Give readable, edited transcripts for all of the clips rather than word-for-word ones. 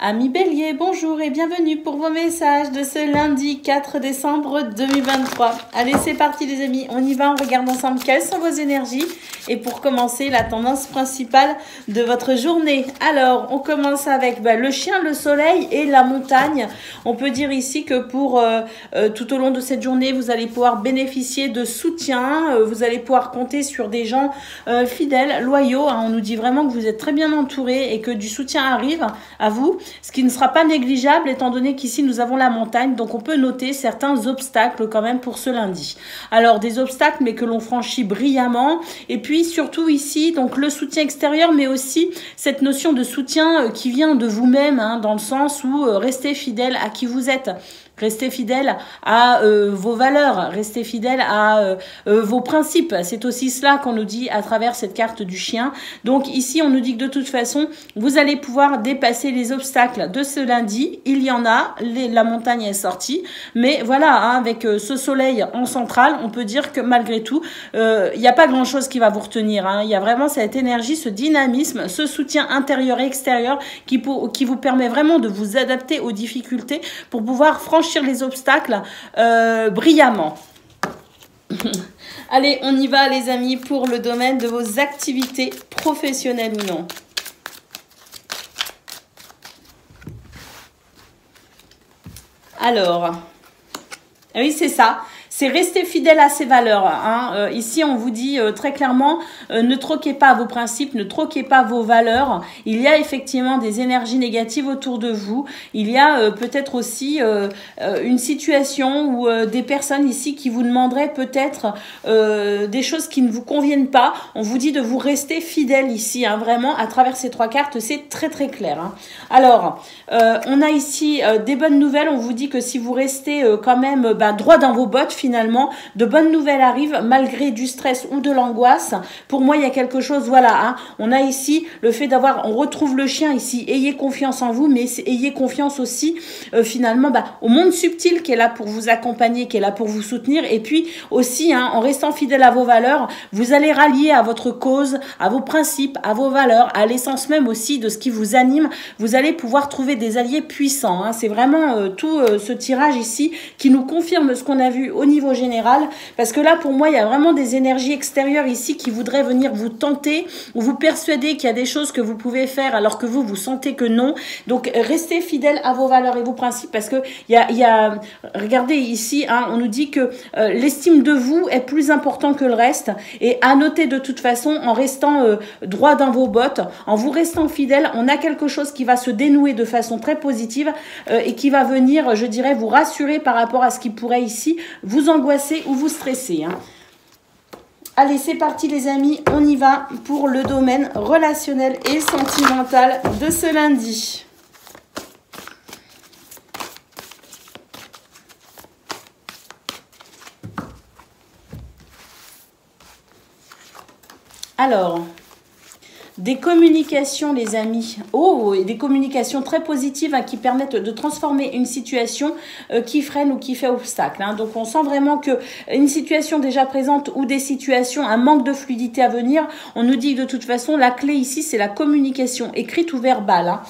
Amis Bélier, bonjour et bienvenue pour vos messages de ce lundi 4 décembre 2023. Allez, c'est parti les amis, on y va, on regarde ensemble quelles sont vos énergies. Et pour commencer, la tendance principale de votre journée. Alors, on commence avec le chien, le soleil et la montagne. On peut dire ici que pour tout au long de cette journée, vous allez pouvoir bénéficier de soutien. Vous allez pouvoir compter sur des gens fidèles, loyaux. On nous dit vraiment que vous êtes très bien entourés et que du soutien arrive à vous. Ce qui ne sera pas négligeable étant donné qu'ici nous avons la montagne, donc on peut noter certains obstacles quand même pour ce lundi. Alors des obstacles mais que l'on franchit brillamment, et puis surtout ici donc le soutien extérieur mais aussi cette notion de soutien qui vient de vous-même, dans le sens où restez fidèle à qui vous êtes. Restez fidèle à vos valeurs, restez fidèle à vos principes. C'est aussi cela qu'on nous dit à travers cette carte du chien. Donc ici, on nous dit que de toute façon, vous allez pouvoir dépasser les obstacles de ce lundi. Il y en a, la montagne est sortie. Mais voilà, avec ce soleil en centrale, on peut dire que malgré tout, il n'y a pas grand-chose qui va vous retenir. Il y a vraiment cette énergie, ce dynamisme, ce soutien intérieur et extérieur qui vous permet vraiment de vous adapter aux difficultés pour pouvoir franchir les obstacles brillamment. Allez, on y va les amis pour le domaine de vos activités professionnelles ou non. Alors, oui c'est ça. C'est rester fidèle à ses valeurs. Ici, on vous dit très clairement, ne troquez pas vos principes, ne troquez pas vos valeurs. Il y a effectivement des énergies négatives autour de vous. Il y a peut-être aussi une situation où des personnes ici qui vous demanderaient peut-être des choses qui ne vous conviennent pas. On vous dit de vous rester fidèle ici, vraiment, à travers ces trois cartes, c'est très très clair. Alors, on a ici des bonnes nouvelles. On vous dit que si vous restez quand même droit dans vos bottes, finalement, de bonnes nouvelles arrivent malgré du stress ou de l'angoisse. Pour moi, il y a quelque chose, voilà, on a ici le fait on retrouve le chien ici, ayez confiance en vous, mais ayez confiance aussi finalement au monde subtil qui est là pour vous accompagner, qui est là pour vous soutenir, et puis aussi, en restant fidèle à vos valeurs, vous allez rallier à votre cause, à vos principes, à vos valeurs, à l'essence même aussi de ce qui vous anime. Vous allez pouvoir trouver des alliés puissants. C'est vraiment tout ce tirage ici qui nous confirme ce qu'on a vu au niveau général, parce que là pour moi il y a vraiment des énergies extérieures ici qui voudraient venir vous tenter ou vous persuader qu'il y a des choses que vous pouvez faire alors que vous sentez que non. Donc restez fidèle à vos valeurs et vos principes, parce que regardez ici, on nous dit que l'estime de vous est plus important que le reste, et à noter de toute façon, en restant droit dans vos bottes, en vous restant fidèle, on a quelque chose qui va se dénouer de façon très positive et qui va venir, je dirais, vous rassurer par rapport à ce qui pourrait ici vous angoisser ou vous stresser. Allez, c'est parti les amis, on y va pour le domaine relationnel et sentimental de ce lundi. Alors, des communications les amis, et des communications très positives qui permettent de transformer une situation qui freine ou qui fait obstacle. Donc on sent vraiment que une situation déjà présente ou des situations, un manque de fluidité à venir, on nous dit que de toute façon la clé ici c'est la communication écrite ou verbale.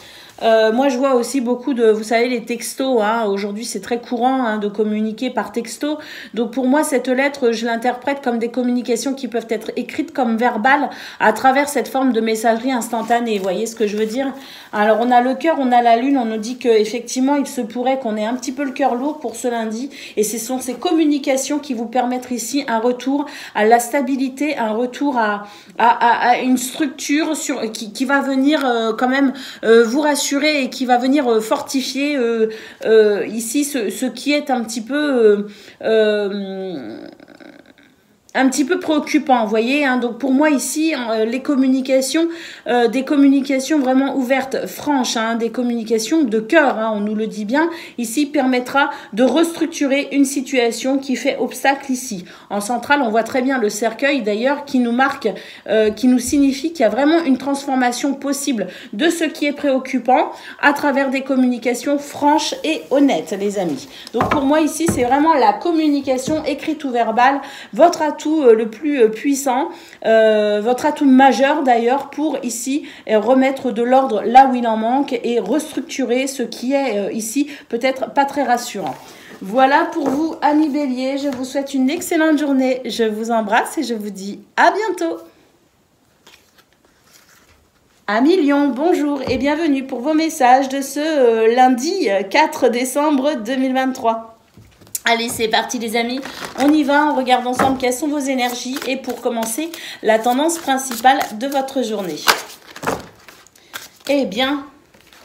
Moi, je vois aussi beaucoup de, vous savez, les textos. Aujourd'hui, c'est très courant de communiquer par texto. Donc, pour moi, cette lettre, je l'interprète comme des communications qui peuvent être écrites comme verbales à travers cette forme de messagerie instantanée. Vous voyez ce que je veux dire? Alors, on a le cœur, on a la lune. On nous dit que effectivement, il se pourrait qu'on ait un petit peu le cœur lourd pour ce lundi. Et ce sont ces communications qui vous permettent ici un retour à la stabilité, un retour à une structure qui va venir quand même vous rassurer et qui va venir fortifier ici ce qui est un petit peu préoccupant, vous voyez. Donc pour moi ici, les communications, des communications vraiment ouvertes, franches, des communications de cœur, on nous le dit bien, ici permettra de restructurer une situation qui fait obstacle ici. En centrale, on voit très bien le cercueil d'ailleurs qui nous marque, qui nous signifie qu'il y a vraiment une transformation possible de ce qui est préoccupant à travers des communications franches et honnêtes, les amis. Donc pour moi ici, c'est vraiment la communication écrite ou verbale, votre atout atout le plus puissant, votre atout majeur d'ailleurs pour ici remettre de l'ordre là où il en manque et restructurer ce qui est ici peut-être pas très rassurant. Voilà pour vous, amis Bélier. Je vous souhaite une excellente journée. Je vous embrasse et je vous dis à bientôt. Amis Lion, bonjour et bienvenue pour vos messages de ce lundi 4 décembre 2023. Allez, c'est parti les amis, on y va, on regarde ensemble quelles sont vos énergies et pour commencer, la tendance principale de votre journée. Eh bien,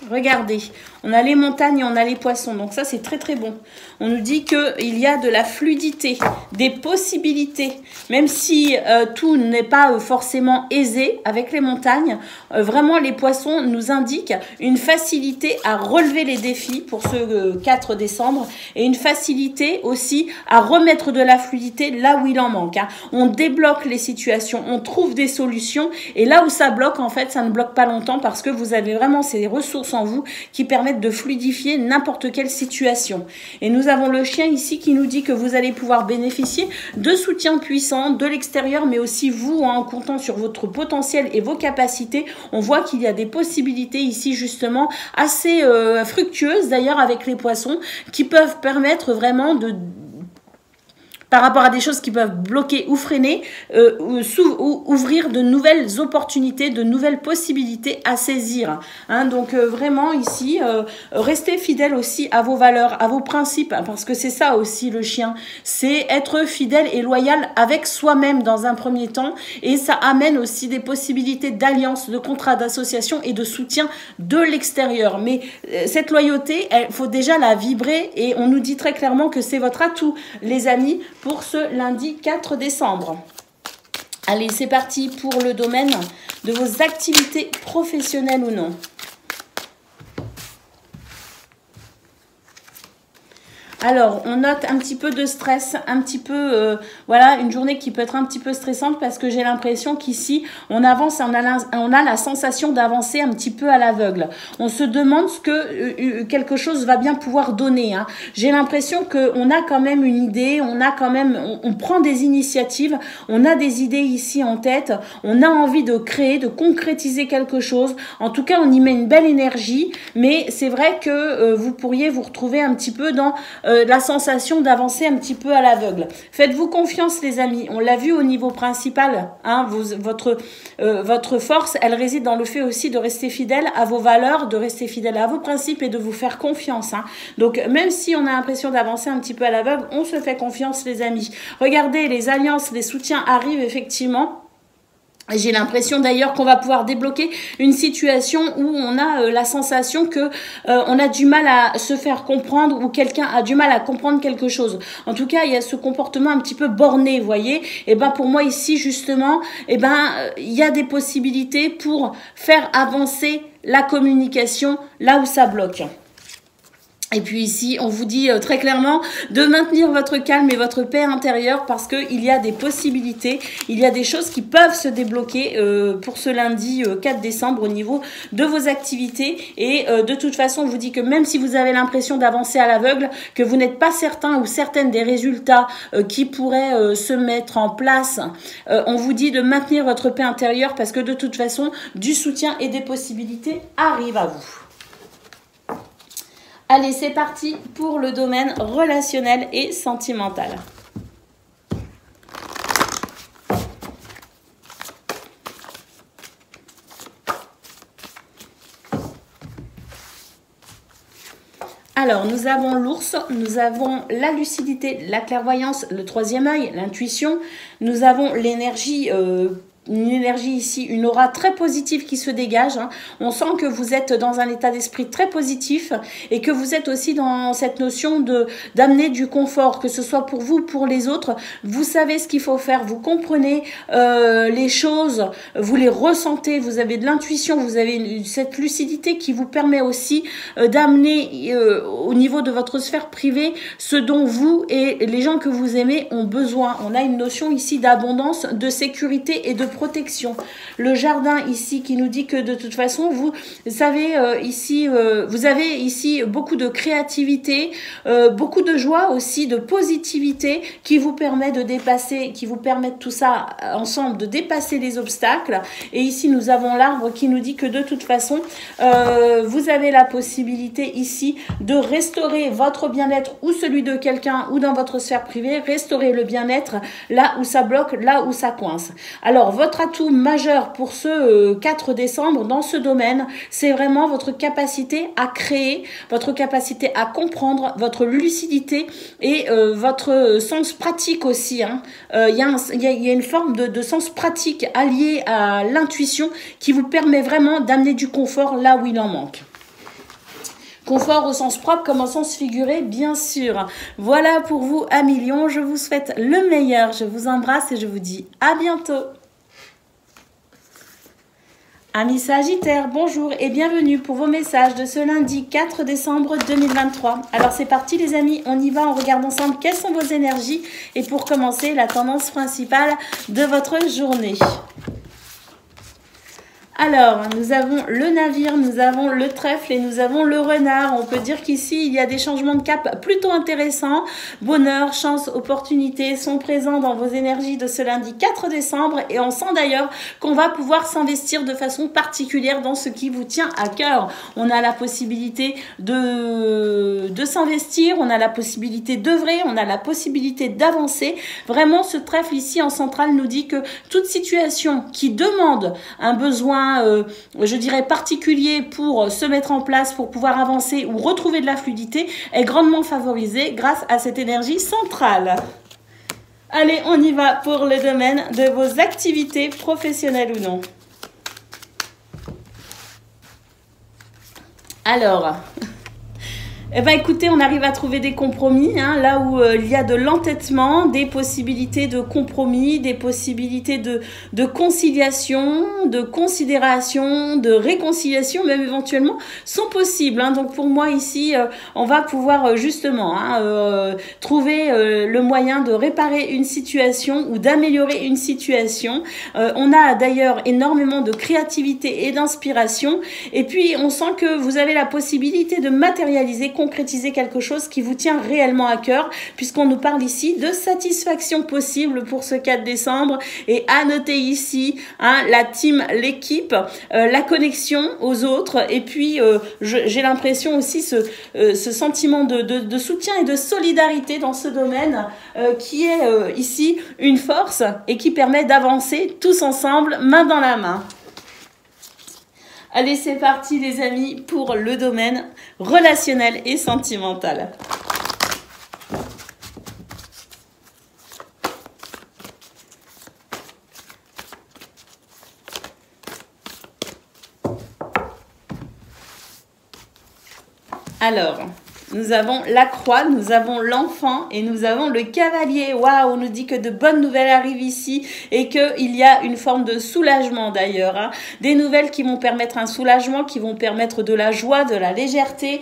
regardez, on a les montagnes et on a les poissons, donc ça c'est très très bon. On nous dit qu'il y a de la fluidité, des possibilités, même si tout n'est pas forcément aisé avec les montagnes, vraiment les poissons nous indiquent une facilité à relever les défis pour ce 4 décembre et une facilité aussi à remettre de la fluidité là où il en manque. Hein. On débloque les situations, on trouve des solutions et là où ça bloque, en fait, ça ne bloque pas longtemps parce que vous avez vraiment ces ressources en vous qui permettent de fluidifier n'importe quelle situation. Et nous avons le chien ici qui nous dit que vous allez pouvoir bénéficier de soutien puissant de l'extérieur, mais aussi vous, en comptant sur votre potentiel et vos capacités. On voit qu'il y a des possibilités ici justement assez fructueuses d'ailleurs avec les poissons qui peuvent permettre vraiment de... par rapport à des choses qui peuvent bloquer ou freiner, ou ouvrir de nouvelles opportunités, de nouvelles possibilités à saisir. Hein, donc vraiment ici, restez fidèle aussi à vos valeurs, à vos principes, hein, parce que c'est ça aussi le chien, c'est être fidèle et loyal avec soi-même dans un premier temps, et ça amène aussi des possibilités d'alliance, de contrat d'association et de soutien de l'extérieur. Mais cette loyauté, il faut déjà la vibrer, et on nous dit très clairement que c'est votre atout, les amis, pour ce lundi 4 décembre. Allez, c'est parti pour le domaine de vos activités professionnelles ou non. Alors, on note un petit peu de stress, un petit peu, voilà, une journée qui peut être un petit peu stressante parce que j'ai l'impression qu'ici, on avance, on a la sensation d'avancer un petit peu à l'aveugle. On se demande ce que quelque chose va bien pouvoir donner. Hein. J'ai l'impression qu'on a quand même une idée, on a quand même, on prend des initiatives, on a des idées ici en tête, on a envie de créer, de concrétiser quelque chose. En tout cas, on y met une belle énergie, mais c'est vrai que vous pourriez vous retrouver un petit peu dans la sensation d'avancer un petit peu à l'aveugle. Faites-vous confiance les amis, on l'a vu au niveau principal, hein, votre force, elle réside dans le fait aussi de rester fidèle à vos valeurs, de rester fidèle à vos principes et de vous faire confiance. Hein. Donc même si on a l'impression d'avancer un petit peu à l'aveugle, on se fait confiance les amis. Regardez, les alliances, les soutiens arrivent effectivement. J'ai l'impression d'ailleurs qu'on va pouvoir débloquer une situation où on a la sensation que on a du mal à se faire comprendre ou quelqu'un a du mal à comprendre quelque chose. En tout cas, il y a ce comportement un petit peu borné, vous voyez. Et ben pour moi ici justement, et ben il y a des possibilités pour faire avancer la communication là où ça bloque. Et puis ici, on vous dit très clairement de maintenir votre calme et votre paix intérieure parce qu'il y a des possibilités, il y a des choses qui peuvent se débloquer pour ce lundi 4 décembre au niveau de vos activités. Et de toute façon, on vous dit que même si vous avez l'impression d'avancer à l'aveugle, que vous n'êtes pas certain ou certaine des résultats qui pourraient se mettre en place, on vous dit de maintenir votre paix intérieure parce que de toute façon, du soutien et des possibilités arrivent à vous. Allez, c'est parti pour le domaine relationnel et sentimental. Alors, nous avons l'ours, nous avons la lucidité, la clairvoyance, le troisième œil, l'intuition. Nous avons l'énergie une énergie ici, une aura très positive qui se dégage. Hein. On sent que vous êtes dans un état d'esprit très positif et que vous êtes aussi dans cette notion d'amener du confort, que ce soit pour vous, pour les autres. Vous savez ce qu'il faut faire, vous comprenez les choses, vous les ressentez, vous avez de l'intuition, vous avez cette lucidité qui vous permet aussi d'amener au niveau de votre sphère privée ce dont vous et les gens que vous aimez ont besoin. On a une notion ici d'abondance, de sécurité et de protection. Le jardin ici qui nous dit que de toute façon, vous savez, ici, vous avez ici beaucoup de créativité, beaucoup de joie aussi, de positivité qui vous permet de dépasser, qui vous permettent tout ça ensemble, de dépasser les obstacles. Et ici, nous avons l'arbre qui nous dit que de toute façon, vous avez la possibilité ici de restaurer votre bien-être ou celui de quelqu'un ou dans votre sphère privée, restaurer le bien-être là où ça bloque, là où ça coince. Alors, votre atout majeur pour ce 4 décembre dans ce domaine, c'est vraiment votre capacité à créer, votre capacité à comprendre, votre lucidité et votre sens pratique aussi. Il y a une forme de sens pratique allié à l'intuition qui vous permet vraiment d'amener du confort là où il en manque. Confort au sens propre comme au sens figuré, bien sûr. Voilà pour vous, amis Lions. Je vous souhaite le meilleur. Je vous embrasse et je vous dis à bientôt. Amis Sagittaires, bonjour et bienvenue pour vos messages de ce lundi 4 décembre 2023. Alors c'est parti les amis, on y va, on regarde ensemble quelles sont vos énergies et pour commencer, la tendance principale de votre journée. Alors, nous avons le navire, nous avons le trèfle et nous avons le renard. On peut dire qu'ici, il y a des changements de cap plutôt intéressants. Bonheur, chance, opportunités sont présents dans vos énergies de ce lundi 4 décembre. Et on sent d'ailleurs qu'on va pouvoir s'investir de façon particulière dans ce qui vous tient à cœur. On a la possibilité de s'investir, on a la possibilité d'œuvrer, on a la possibilité d'avancer. Vraiment, ce trèfle ici en centrale nous dit que toute situation qui demande un besoin je dirais particulier pour se mettre en place, pour pouvoir avancer ou retrouver de la fluidité est grandement favorisée grâce à cette énergie centrale. Allez, on y va pour le domaine de vos activités professionnelles ou non. Alors... Eh bien, écoutez, on arrive à trouver des compromis, là où il y a de l'entêtement, des possibilités de compromis, des possibilités de conciliation, de considération, de réconciliation, même éventuellement, sont possibles. Donc, pour moi, ici, on va pouvoir justement trouver le moyen de réparer une situation ou d'améliorer une situation. On a d'ailleurs énormément de créativité et d'inspiration. Et puis, on sent que vous avez la possibilité de matérialiser, concrétiser quelque chose qui vous tient réellement à cœur, puisqu'on nous parle ici de satisfaction possible pour ce 4 décembre. Et à noter ici, la team, l'équipe, la connexion aux autres, et puis j'ai l'impression aussi ce sentiment de soutien et de solidarité dans ce domaine qui est ici une force et qui permet d'avancer tous ensemble, main dans la main. Allez, c'est parti les amis pour le domaine relationnel et sentimental. Alors... nous avons la croix, nous avons l'enfant et nous avons le cavalier. Waouh, on nous dit que de bonnes nouvelles arrivent ici et qu'il y a une forme de soulagement d'ailleurs. Des nouvelles qui vont permettre un soulagement, qui vont permettre de la joie, de la légèreté.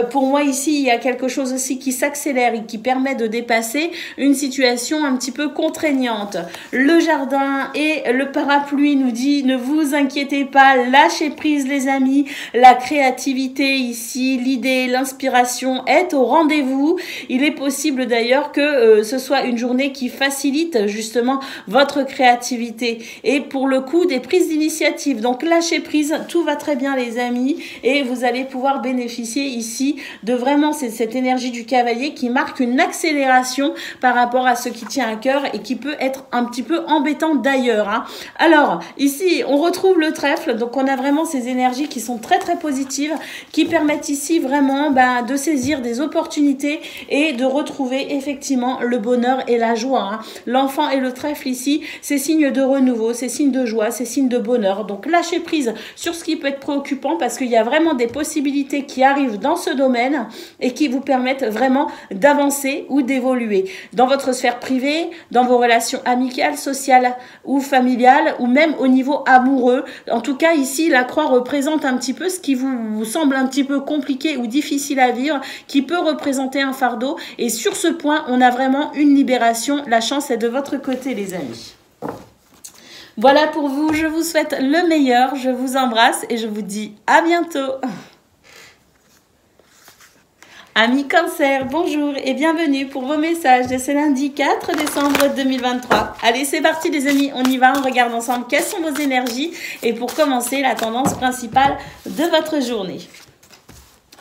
Pour moi ici, il y a quelque chose aussi qui s'accélère et qui permet de dépasser une situation un petit peu contraignante. Le jardin et le parapluie nous dit ne vous inquiétez pas, lâchez prise les amis. La créativité ici, l'idée, l'inspiration est au rendez-vous. Il est possible d'ailleurs que ce soit une journée qui facilite justement votre créativité et pour le coup des prises d'initiative. Donc lâchez prise, tout va très bien les amis et vous allez pouvoir bénéficier ici de vraiment cette énergie du cavalier qui marque une accélération par rapport à ce qui tient à cœur et qui peut être un petit peu embêtant d'ailleurs. Alors ici on retrouve le trèfle, donc on a vraiment ces énergies qui sont très très positives, qui permettent ici vraiment de saisir des opportunités et de retrouver effectivement le bonheur et la joie. L'enfant et le trèfle ici, c'est signe de renouveau, c'est signe de joie, c'est signe de bonheur. Donc lâchez prise sur ce qui peut être préoccupant parce qu'il y a vraiment des possibilités qui arrivent dans ce domaine et qui vous permettent vraiment d'avancer ou d'évoluer. Dans votre sphère privée, dans vos relations amicales, sociales ou familiales ou même au niveau amoureux. En tout cas ici, la croix représente un petit peu ce qui vous semble un petit peu compliqué ou difficile à vivre, qui peut représenter un fardeau. Et sur ce point, on a vraiment une libération. La chance est de votre côté, les amis. Voilà pour vous, je vous souhaite le meilleur, je vous embrasse et je vous dis à bientôt. Amis Cancer, bonjour et bienvenue pour vos messages de ce lundi 4 décembre 2023. Allez, c'est parti les amis, on y va, on regarde ensemble quelles sont vos énergies et pour commencer, la tendance principale de votre journée.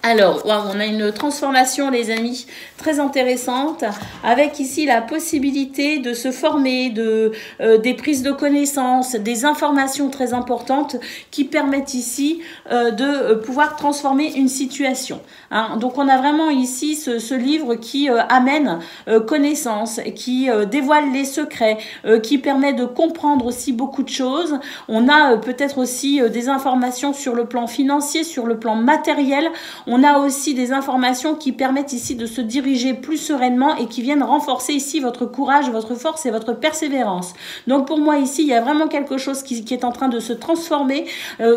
Alors, wow, on a une transformation, les amis, très intéressante, avec ici la possibilité de se former, des prises de connaissances, des informations très importantes qui permettent ici de pouvoir transformer une situation. Hein. Donc, on a vraiment ici ce livre qui amène connaissance, qui dévoile les secrets, qui permet de comprendre aussi beaucoup de choses. On a peut-être aussi des informations sur le plan financier, sur le plan matériel. On a aussi des informations qui permettent ici de se diriger plus sereinement et qui viennent renforcer ici votre courage, votre force et votre persévérance. Donc pour moi ici, il y a vraiment quelque chose qui est en train de se transformer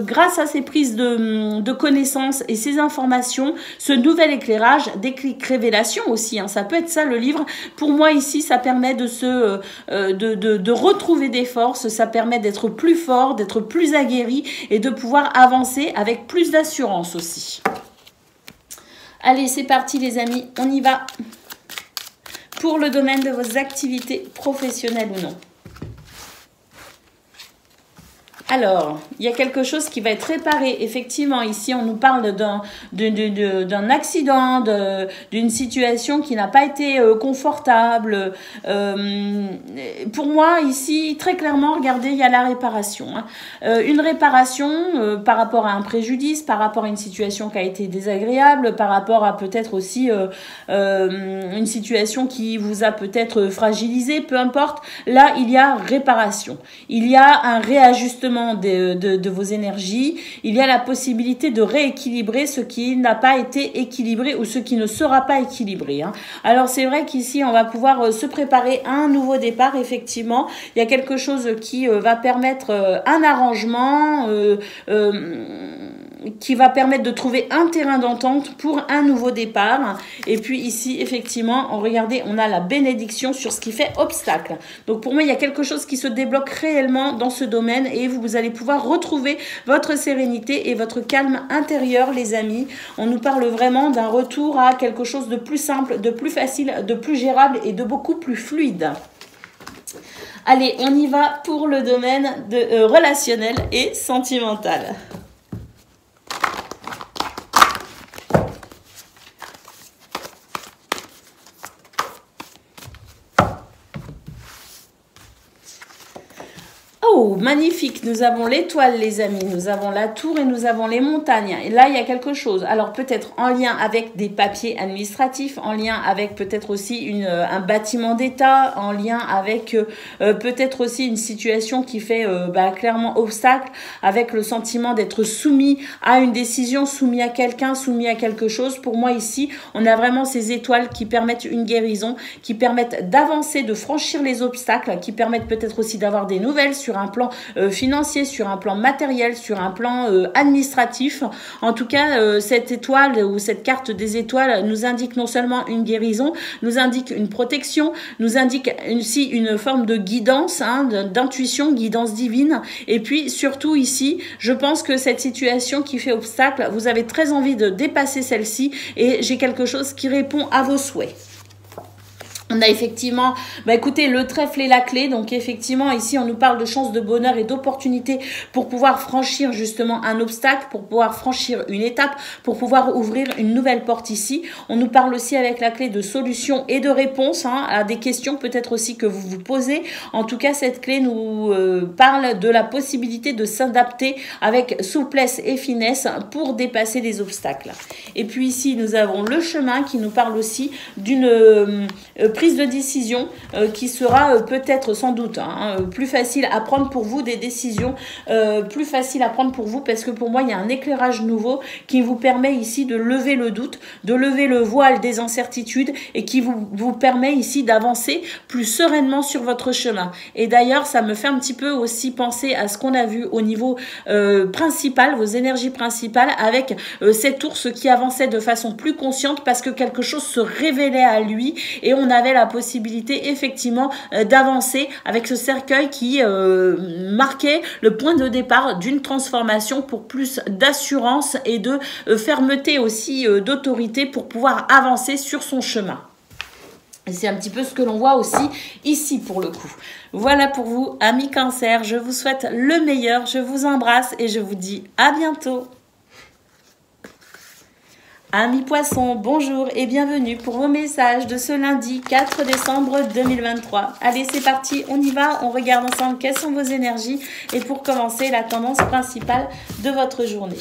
grâce à ces prises de connaissances et ces informations, ce nouvel éclairage, déclic, révélation aussi. Hein, ça peut être ça le livre. Pour moi ici, ça permet de retrouver des forces, ça permet d'être plus fort, d'être plus aguerri et de pouvoir avancer avec plus d'assurance aussi. Allez, c'est parti les amis, on y va pour le domaine de vos activités professionnelles ou non. Alors, il y a quelque chose qui va être réparé. Effectivement, ici, on nous parle d'un accident, d'une situation qui n'a pas été confortable. Pour moi, ici, très clairement, regardez, il y a la réparation. Hein. Une réparation par rapport à un préjudice, par rapport à une situation qui a été désagréable, par rapport à peut-être aussi une situation qui vous a peut-être fragilisé, peu importe. Là, il y a réparation. Il y a un réajustement de vos énergies, il y a la possibilité de rééquilibrer ce qui n'a pas été équilibré ou ce qui ne sera pas équilibré. Hein. Alors c'est vrai qu'ici on va pouvoir se préparer à un nouveau départ, effectivement. Il y a quelque chose qui va permettre un arrangement, qui va permettre de trouver un terrain d'entente pour un nouveau départ. Et puis ici, effectivement, regardez, on a la bénédiction sur ce qui fait obstacle. Donc pour moi, il y a quelque chose qui se débloque réellement dans ce domaine et vous allez pouvoir retrouver votre sérénité et votre calme intérieur, les amis. On nous parle vraiment d'un retour à quelque chose de plus simple, de plus facile, de plus gérable et de beaucoup plus fluide. Allez, on y va pour le domaine relationnel et sentimental. Oh, magnifique, nous avons l'étoile les amis, nous avons la tour et nous avons les montagnes. Et là, il y a quelque chose. Alors peut-être en lien avec des papiers administratifs, en lien avec peut-être aussi un bâtiment d'État, en lien avec peut-être aussi une situation qui fait clairement obstacle, avec le sentiment d'être soumis à une décision, soumis à quelqu'un, soumis à quelque chose. Pour moi ici, on a vraiment ces étoiles qui permettent une guérison, qui permettent d'avancer, de franchir les obstacles, qui permettent peut-être aussi d'avoir des nouvelles sur un plan financier, sur un plan matériel, sur un plan administratif. En tout cas, cette étoile ou cette carte des étoiles nous indique non seulement une guérison, nous indique une protection, nous indique aussi une forme de guidance, hein, d'intuition, guidance divine. Et puis surtout ici, je pense que cette situation qui fait obstacle, vous avez très envie de dépasser celle-ci et j'ai quelque chose qui répond à vos souhaits. On a effectivement, écoutez, le trèfle et la clé. Donc effectivement, ici, on nous parle de chance, de bonheur et d'opportunité pour pouvoir franchir justement un obstacle, pour pouvoir franchir une étape, pour pouvoir ouvrir une nouvelle porte ici. On nous parle aussi avec la clé de solutions et de réponses à des questions peut-être aussi que vous vous posez. En tout cas, cette clé nous parle de la possibilité de s'adapter avec souplesse et finesse pour dépasser les obstacles. Et puis ici, nous avons le chemin qui nous parle aussi d'une prise de décision qui sera peut-être sans doute plus facile à prendre pour vous, des décisions plus faciles à prendre pour vous, parce que pour moi il y a un éclairage nouveau qui vous permet ici de lever le doute, de lever le voile des incertitudes et qui vous permet ici d'avancer plus sereinement sur votre chemin. Et d'ailleurs ça me fait un petit peu aussi penser à ce qu'on a vu au niveau principal, vos énergies principales, avec cet ours qui avançait de façon plus consciente parce que quelque chose se révélait à lui et on avait la possibilité effectivement d'avancer avec ce cercueil qui marquait le point de départ d'une transformation pour plus d'assurance et de fermeté aussi, d'autorité pour pouvoir avancer sur son chemin. Et c'est un petit peu ce que l'on voit aussi ici pour le coup. Voilà pour vous, amis Cancer. Je vous souhaite le meilleur. Je vous embrasse et je vous dis à bientôt. Amis Poissons, bonjour et bienvenue pour vos messages de ce lundi 4 décembre 2023. Allez, c'est parti, on y va. On regarde ensemble quelles sont vos énergies. Et pour commencer, la tendance principale de votre journée.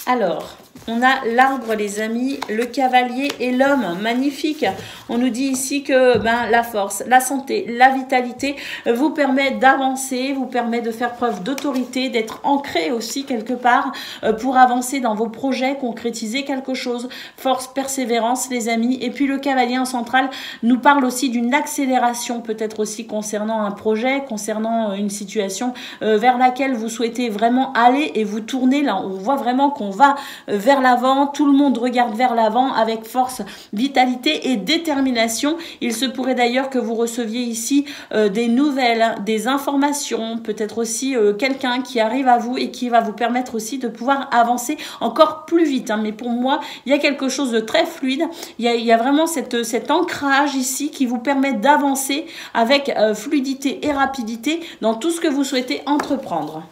Alors, on a l'arbre, les amis, le cavalier et l'homme. Magnifique. On nous dit ici que la force, la santé, la vitalité vous permet d'avancer, vous permet de faire preuve d'autorité, d'être ancré aussi quelque part pour avancer dans vos projets, concrétiser quelque chose. Force, persévérance, les amis. Et puis le cavalier en centrale nous parle aussi d'une accélération, peut-être aussi concernant un projet, concernant une situation vers laquelle vous souhaitez vraiment aller et vous tournez. Là, on voit vraiment qu'on va vers l'avant, tout le monde regarde vers l'avant avec force, vitalité et détermination. Il se pourrait d'ailleurs que vous receviez ici des nouvelles, des informations, peut-être aussi quelqu'un qui arrive à vous et qui va vous permettre aussi de pouvoir avancer encore plus vite. Mais pour moi, il y a quelque chose de très fluide. Il y a vraiment cet ancrage ici qui vous permet d'avancer avec fluidité et rapidité dans tout ce que vous souhaitez entreprendre.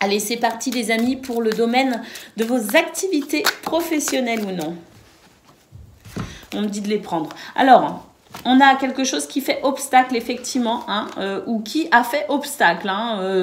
Allez, c'est parti les amis pour le domaine de vos activités professionnelles ou non. On me dit de les prendre. Alors, on a quelque chose qui fait obstacle effectivement, ou qui a fait obstacle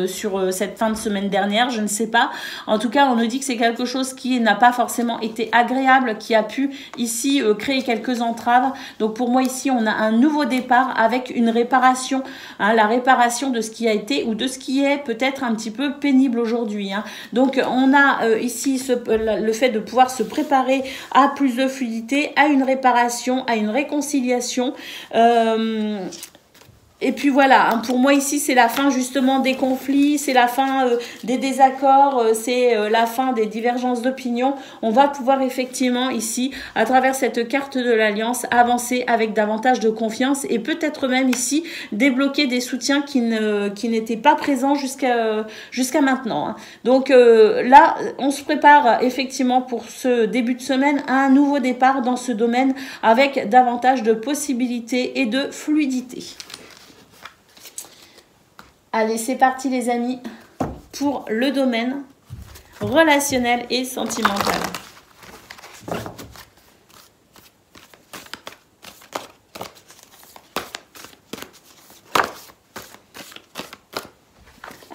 sur cette fin de semaine dernière, je ne sais pas. En tout cas, on nous dit que c'est quelque chose qui n'a pas forcément été agréable, qui a pu ici créer quelques entraves. Donc pour moi ici, on a un nouveau départ avec une réparation, la réparation de ce qui a été ou de ce qui est peut-être un petit peu pénible aujourd'hui. Donc on a ici le fait de pouvoir se préparer à plus de fluidité, à une réparation, à une réconciliation. Et puis voilà, pour moi ici c'est la fin justement des conflits, c'est la fin des désaccords, c'est la fin des divergences d'opinion. On va pouvoir effectivement ici, à travers cette carte de l'Alliance, avancer avec davantage de confiance et peut-être même ici débloquer des soutiens qui n'étaient pas présents jusqu'à maintenant. Donc là, on se prépare effectivement pour ce début de semaine à un nouveau départ dans ce domaine avec davantage de possibilités et de fluidité. Allez, c'est parti les amis pour le domaine relationnel et sentimental.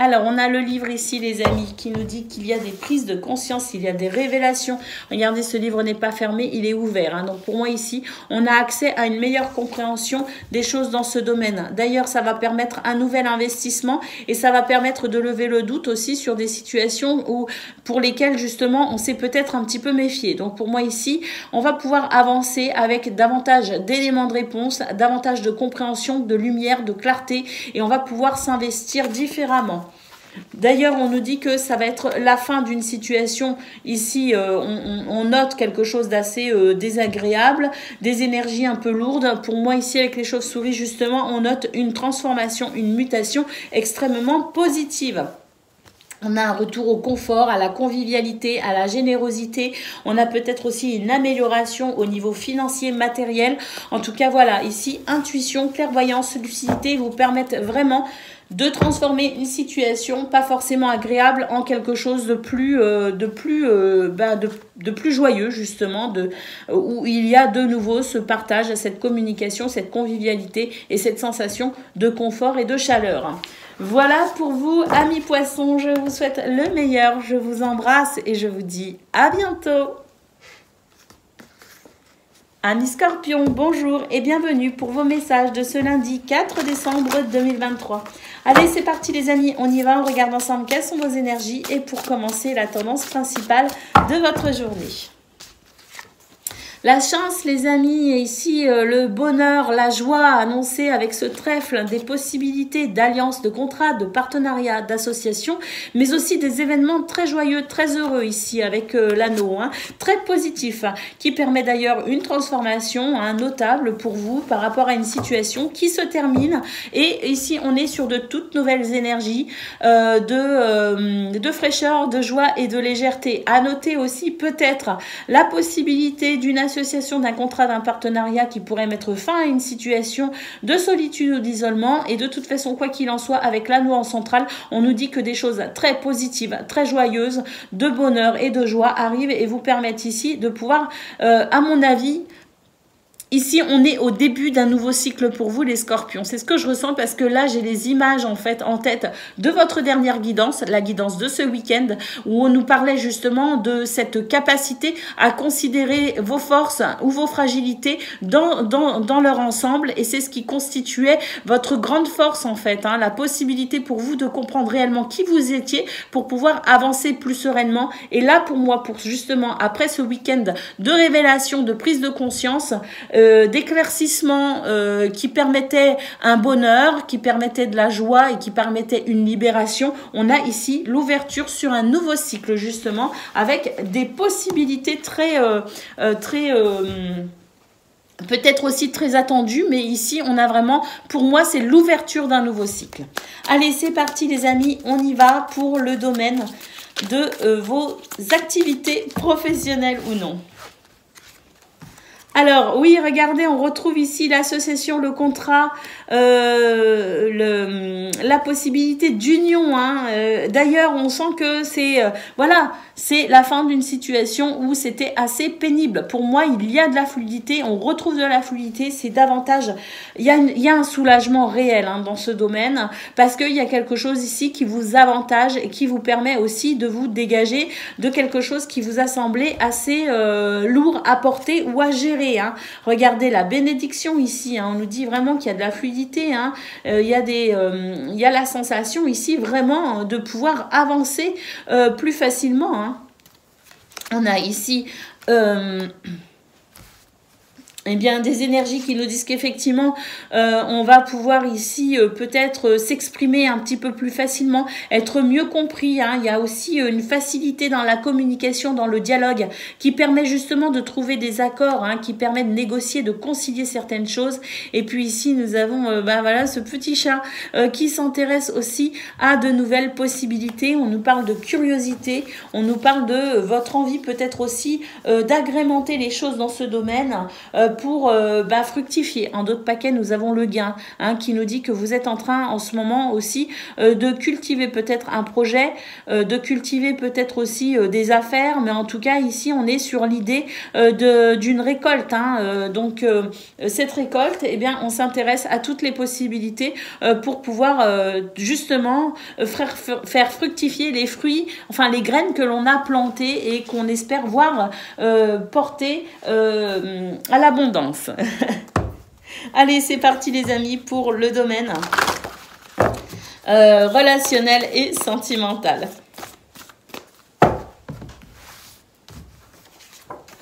Alors, on a le livre ici, les amis, qui nous dit qu'il y a des prises de conscience, il y a des révélations. Regardez, ce livre n'est pas fermé, il est ouvert. Donc, pour moi, ici, on a accès à une meilleure compréhension des choses dans ce domaine. D'ailleurs, ça va permettre un nouvel investissement et ça va permettre de lever le doute aussi sur des situations pour lesquelles, justement, on s'est peut-être un petit peu méfié. Donc, pour moi, ici, on va pouvoir avancer avec davantage d'éléments de réponse, davantage de compréhension, de lumière, de clarté et on va pouvoir s'investir différemment. D'ailleurs, on nous dit que ça va être la fin d'une situation. Ici, on note quelque chose d'assez désagréable, des énergies un peu lourdes. Pour moi, ici, avec les chauves-souris, justement, on note une transformation, une mutation extrêmement positive. On a un retour au confort, à la convivialité, à la générosité. On a peut-être aussi une amélioration au niveau financier, matériel. En tout cas, voilà, ici, intuition, clairvoyance, lucidité vous permettent vraiment de transformer une situation pas forcément agréable en quelque chose de plus joyeux justement, où il y a de nouveau ce partage, cette communication, cette convivialité et cette sensation de confort et de chaleur. Voilà pour vous, amis poissons, je vous souhaite le meilleur, je vous embrasse et je vous dis à bientôt. Amis Scorpions, bonjour et bienvenue pour vos messages de ce lundi 4 décembre 2023. Allez, c'est parti les amis, on y va, on regarde ensemble quelles sont vos énergies et pour commencer la tendance principale de votre journée. La chance, les amis, et ici le bonheur, la joie annoncée avec ce trèfle, des possibilités d'alliance, de contrat, de partenariat, d'association, mais aussi des événements très joyeux, très heureux ici avec l'anneau, hein, très positif, hein, qui permet d'ailleurs une transformation notable pour vous par rapport à une situation qui se termine. Et ici, on est sur de toutes nouvelles énergies, de fraîcheur, de joie et de légèreté. À noter aussi peut-être la possibilité d'une association, d'un contrat, d'un partenariat qui pourrait mettre fin à une situation de solitude ou d'isolement. Et de toute façon, quoi qu'il en soit, avec l'anneau en centrale, on nous dit que des choses très positives, très joyeuses, de bonheur et de joie arrivent et vous permettent ici de pouvoir, à mon avis, ici, on est au début d'un nouveau cycle pour vous, les scorpions. C'est ce que je ressens parce que là, j'ai les images en fait en tête de votre dernière guidance, la guidance de ce week-end, où on nous parlait justement de cette capacité à considérer vos forces ou vos fragilités dans leur ensemble. Et c'est ce qui constituait votre grande force en fait, hein, la possibilité pour vous de comprendre réellement qui vous étiez pour pouvoir avancer plus sereinement. Et là, pour moi, pour justement, après ce week-end de révélation, de prise de conscience, d'éclaircissement qui permettait un bonheur, qui permettait de la joie et qui permettait une libération. On a ici l'ouverture sur un nouveau cycle justement avec des possibilités peut-être aussi très attendues, mais ici on a vraiment, pour moi c'est l'ouverture d'un nouveau cycle. Allez, c'est parti les amis, on y va pour le domaine de vos activités professionnelles ou non. Alors, oui, regardez, on retrouve ici l'association, le contrat, la possibilité d'union. Hein. D'ailleurs, on sent que c'est voilà, c'est la fin d'une situation où c'était assez pénible. Pour moi, il y a de la fluidité, on retrouve de la fluidité, c'est davantage... Il y a un soulagement réel hein, dans ce domaine parce qu'il y a quelque chose ici qui vous avantage et qui vous permet aussi de vous dégager de quelque chose qui vous a semblé assez lourd à porter ou à gérer. Hein. Regardez la bénédiction ici, hein. On nous dit vraiment qu'il y a de la fluidité, hein. Il y a la sensation ici vraiment de pouvoir avancer plus facilement. Hein. On a ici... eh bien, des énergies qui nous disent qu'effectivement, on va pouvoir ici peut-être s'exprimer un petit peu plus facilement, être mieux compris. Hein. Il y a aussi une facilité dans la communication, dans le dialogue, qui permet justement de trouver des accords, hein, qui permet de négocier, de concilier certaines choses. Et puis ici, nous avons voilà, ce petit chat qui s'intéresse aussi à de nouvelles possibilités. On nous parle de curiosité, on nous parle de votre envie peut-être aussi d'agrémenter les choses dans ce domaine, pour fructifier. En d'autres paquets, nous avons le gain hein, qui nous dit que vous êtes en train en ce moment aussi de cultiver peut-être un projet, de cultiver peut-être aussi des affaires, mais en tout cas ici on est sur l'idée d'une récolte. Hein, donc cette récolte, eh bien on s'intéresse à toutes les possibilités pour pouvoir justement faire fructifier les fruits, enfin les graines que l'on a plantées et qu'on espère voir porter à l'abondance. Allez, c'est parti les amis pour le domaine relationnel et sentimental.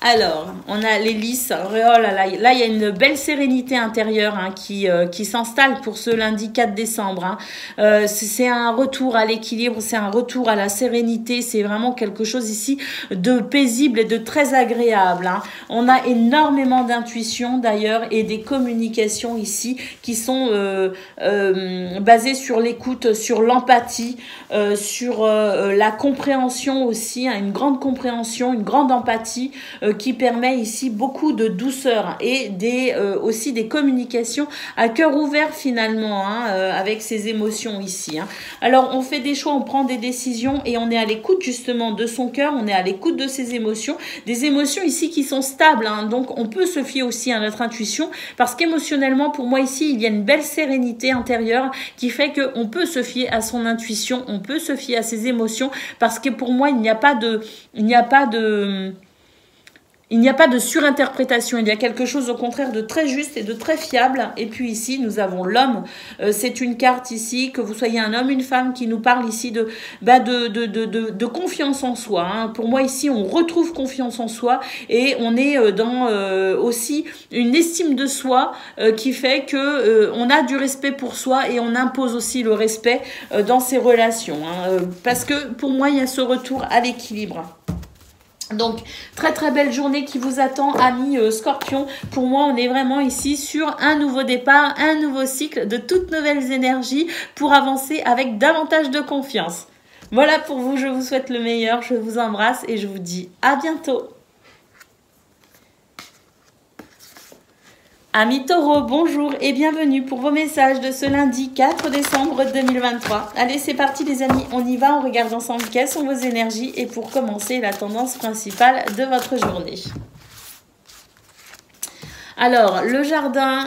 Alors, on a les lys. Oh là, il y a une belle sérénité intérieure hein, qui s'installe pour ce lundi 4 décembre. Hein. C'est un retour à l'équilibre, c'est un retour à la sérénité. C'est vraiment quelque chose ici de paisible et de très agréable. Hein. On a énormément d'intuition d'ailleurs et des communications ici qui sont basées sur l'écoute, sur l'empathie, sur la compréhension aussi, hein, une grande compréhension, une grande empathie qui permet ici beaucoup de douceur et aussi des communications à cœur ouvert finalement hein, avec ces émotions ici. Hein. Alors on fait des choix, on prend des décisions et on est à l'écoute justement de son cœur, on est à l'écoute de ses émotions, des émotions ici qui sont stables. Hein, donc on peut se fier aussi à notre intuition parce qu'émotionnellement pour moi ici il y a une belle sérénité intérieure qui fait qu'on peut se fier à son intuition, on peut se fier à ses émotions parce que pour moi il n'y a pas de Il n'y a pas de surinterprétation, il y a quelque chose au contraire de très juste et de très fiable. Et puis ici, nous avons l'homme. C'est une carte ici, que vous soyez un homme, une femme, qui nous parle ici de confiance en soi. Hein. Pour moi, ici, on retrouve confiance en soi et on est dans aussi une estime de soi qui fait que on a du respect pour soi et on impose aussi le respect dans ses relations. Hein. Parce que pour moi, il y a ce retour à l'équilibre. Donc, très très belle journée qui vous attend, amis Scorpion. Pour moi, on est vraiment ici sur un nouveau départ, un nouveau cycle de toutes nouvelles énergies pour avancer avec davantage de confiance. Voilà pour vous, je vous souhaite le meilleur, je vous embrasse et je vous dis à bientôt. Amis Taureau, bonjour et bienvenue pour vos messages de ce lundi 4 décembre 2023. Allez, c'est parti les amis, on y va, on regarde ensemble quelles sont vos énergies et pour commencer la tendance principale de votre journée. Alors, le jardin,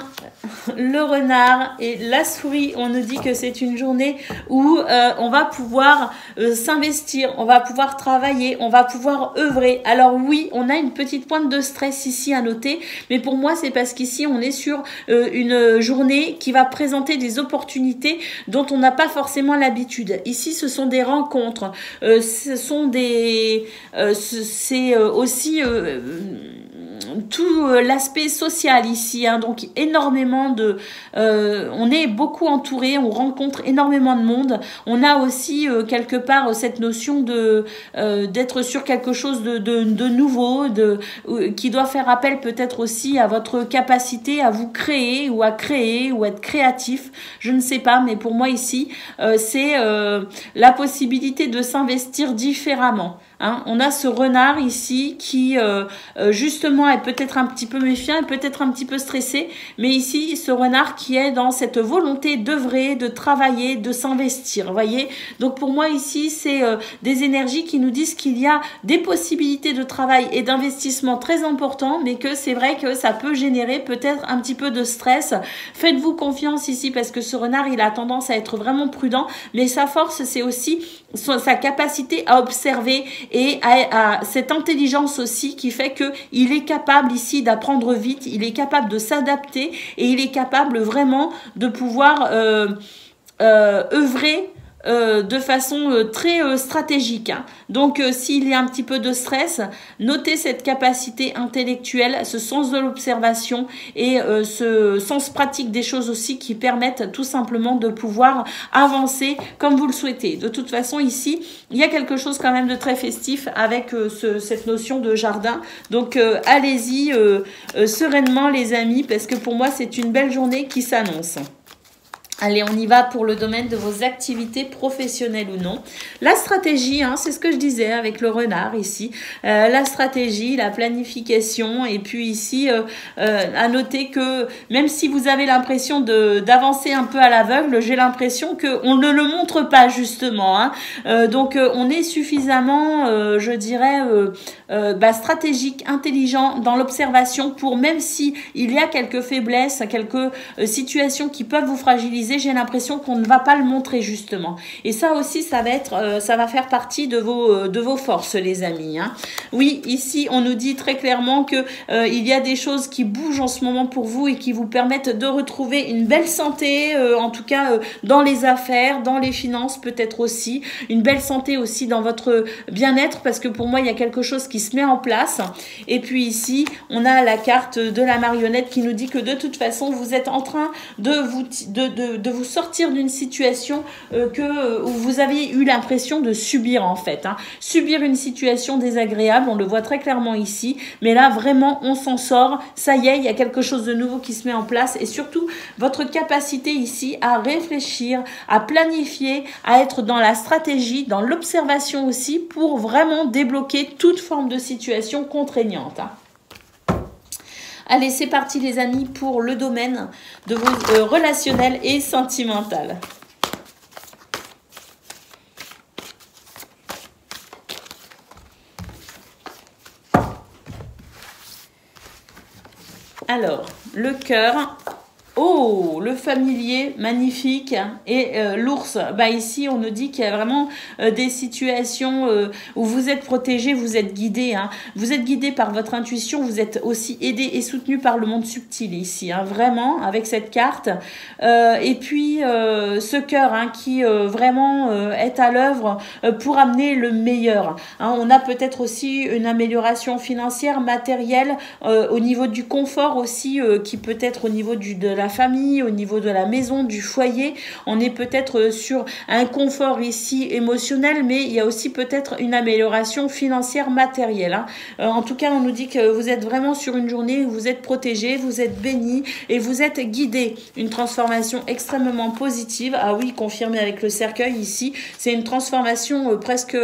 le renard et la souris, on nous dit que c'est une journée où on va pouvoir s'investir, on va pouvoir travailler, on va pouvoir œuvrer. Alors oui, on a une petite pointe de stress ici à noter, mais pour moi, c'est parce qu'ici, on est sur une journée qui va présenter des opportunités dont on n'a pas forcément l'habitude. Ici, ce sont des rencontres, ce sont des... c'est aussi... tout l'aspect social ici, hein, donc énormément de... on est beaucoup entouré, on rencontre énormément de monde. On a aussi quelque part cette notion de d'être sur quelque chose de nouveau, qui doit faire appel peut-être aussi à votre capacité à vous créer ou être créatif. Je ne sais pas, mais pour moi ici, c'est la possibilité de s'investir différemment. Hein, on a ce renard ici qui justement est peut-être un petit peu méfiant et peut-être un petit peu stressé, mais ici ce renard qui est dans cette volonté d'œuvrer, de travailler, de s'investir, voyez. Donc pour moi ici c'est des énergies qui nous disent qu'il y a des possibilités de travail et d'investissement très importants, mais que c'est vrai que ça peut générer peut-être un petit peu de stress. Faites-vous confiance ici parce que ce renard il a tendance à être vraiment prudent, mais sa force c'est aussi sa capacité à observer et à cette intelligence aussi qui fait que il est capable ici d'apprendre vite, il est capable de s'adapter et il est capable vraiment de pouvoir œuvrer de façon très stratégique. Hein. Donc, s'il y a un petit peu de stress, notez cette capacité intellectuelle, ce sens de l'observation et ce sens pratique des choses aussi qui permettent tout simplement de pouvoir avancer comme vous le souhaitez. De toute façon, ici, il y a quelque chose quand même de très festif avec cette notion de jardin. Donc, allez-y sereinement les amis, parce que pour moi, c'est une belle journée qui s'annonce. Allez, on y va pour le domaine de vos activités professionnelles ou non. La stratégie, hein, c'est ce que je disais avec le renard ici. La stratégie, la planification et puis ici, à noter que même si vous avez l'impression d'avancer un peu à l'aveugle, j'ai l'impression qu'on ne le montre pas justement. Hein. Donc, on est suffisamment, je dirais, stratégique, intelligent dans l'observation pour même si il y a quelques faiblesses, quelques situations qui peuvent vous fragiliser, j'ai l'impression qu'on ne va pas le montrer justement. Et ça aussi, ça va faire partie de vos forces, les amis. Hein. Oui, ici, on nous dit très clairement que il y a des choses qui bougent en ce moment pour vous et qui vous permettent de retrouver une belle santé, en tout cas dans les affaires, dans les finances peut-être aussi, une belle santé aussi dans votre bien-être parce que pour moi, il y a quelque chose qui se met en place. Et puis ici, on a la carte de la marionnette qui nous dit que de toute façon, vous êtes en train de vous sortir d'une situation où vous avez eu l'impression de subir en fait. Hein. Subir une situation désagréable, on le voit très clairement ici, mais là vraiment on s'en sort, ça y est, il y a quelque chose de nouveau qui se met en place et surtout votre capacité ici à réfléchir, à planifier, à être dans la stratégie, dans l'observation aussi pour vraiment débloquer toute forme de situation contraignante. Hein. Allez, c'est parti les amis pour le domaine de vos relationnels et sentimentales. Alors, le cœur Oh, le familier, magnifique. Et l'ours, bah ici, on nous dit qu'il y a vraiment des situations où vous êtes protégé, vous êtes guidé. Hein. Vous êtes guidé par votre intuition, vous êtes aussi aidé et soutenu par le monde subtil ici. Hein, vraiment, avec cette carte. Et puis, ce cœur hein, qui vraiment est à l'œuvre pour amener le meilleur. Hein, on a peut-être aussi une amélioration financière, matérielle, au niveau du confort aussi, qui peut être au niveau de la famille, au niveau de la maison, du foyer. On est peut-être sur un confort ici émotionnel, mais il y a aussi peut-être une amélioration financière matérielle. Hein. En tout cas, on nous dit que vous êtes vraiment sur une journée où vous êtes protégé, vous êtes béni et vous êtes guidé. Une transformation extrêmement positive. Ah oui, confirmé avec le cercueil ici. C'est une transformation presque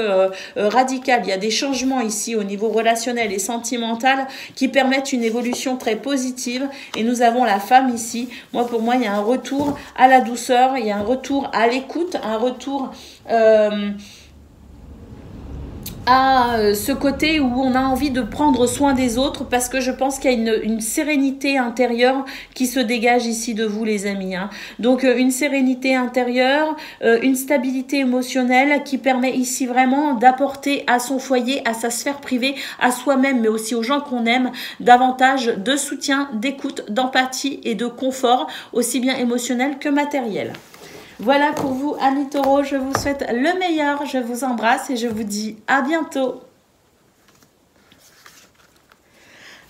radicale. Il y a des changements ici au niveau relationnel et sentimental qui permettent une évolution très positive. Et nous avons la femme ici. Pour moi, il y a un retour à la douceur, il y a un retour à l'écoute, un retour à ce côté où on a envie de prendre soin des autres parce que je pense qu'il y a une sérénité intérieure qui se dégage ici de vous les amis. Hein. Donc une sérénité intérieure, une stabilité émotionnelle qui permet ici vraiment d'apporter à son foyer, à sa sphère privée, à soi-même mais aussi aux gens qu'on aime davantage de soutien, d'écoute, d'empathie et de confort aussi bien émotionnel que matériel. Voilà pour vous, amis taureaux, je vous souhaite le meilleur, je vous embrasse et je vous dis à bientôt.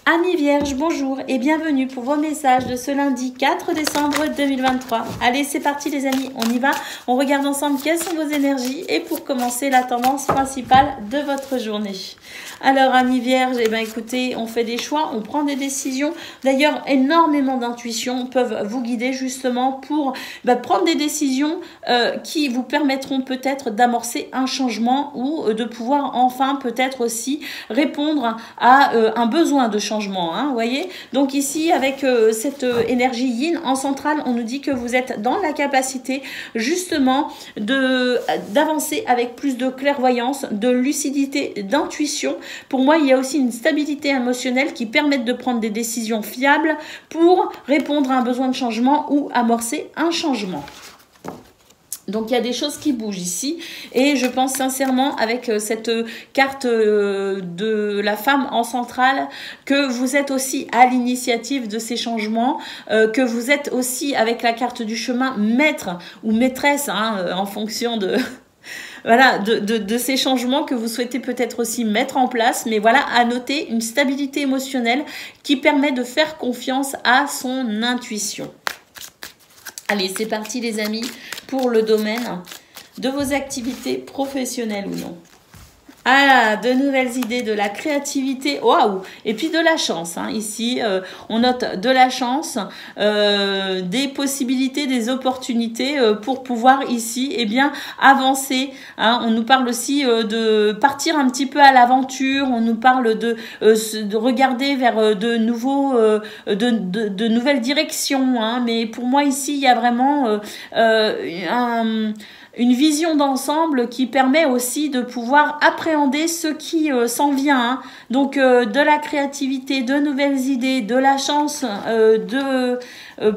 Amis vierges, bonjour et bienvenue pour vos messages de ce lundi 4 décembre 2023. Allez, c'est parti les amis, on y va. On regarde ensemble quelles sont vos énergies et pour commencer la tendance principale de votre journée. Alors, amis vierges, écoutez, on fait des choix, on prend des décisions. D'ailleurs, énormément d'intuitions peuvent vous guider justement pour prendre des décisions qui vous permettront peut-être d'amorcer un changement ou de pouvoir enfin peut-être aussi répondre à un besoin de changement. Hein, voyez. Donc ici, avec cette énergie yin en centrale, on nous dit que vous êtes dans la capacité justement d'avancer avec plus de clairvoyance, de lucidité, d'intuition. Pour moi, il y a aussi une stabilité émotionnelle qui permet de prendre des décisions fiables pour répondre à un besoin de changement ou amorcer un changement. Donc, il y a des choses qui bougent ici et je pense sincèrement avec cette carte de la femme en centrale que vous êtes aussi à l'initiative de ces changements, que vous êtes aussi avec la carte du chemin maître ou maîtresse hein, en fonction de... Voilà, de ces changements que vous souhaitez peut-être aussi mettre en place. Mais voilà, à noter une stabilité émotionnelle qui permet de faire confiance à son intuition. Allez, c'est parti les amis pour le domaine de vos activités professionnelles ou non. Ah, de nouvelles idées, de la créativité, waouh! Et puis de la chance. Hein. Ici, on note de la chance, des possibilités, des opportunités pour pouvoir ici, avancer. Hein. On nous parle aussi de partir un petit peu à l'aventure. On nous parle de regarder vers de nouvelles directions. Hein. Mais pour moi ici, il y a vraiment une vision d'ensemble qui permet aussi de pouvoir appréhender ce qui s'en vient. Hein. Donc, de la créativité, de nouvelles idées, de la chance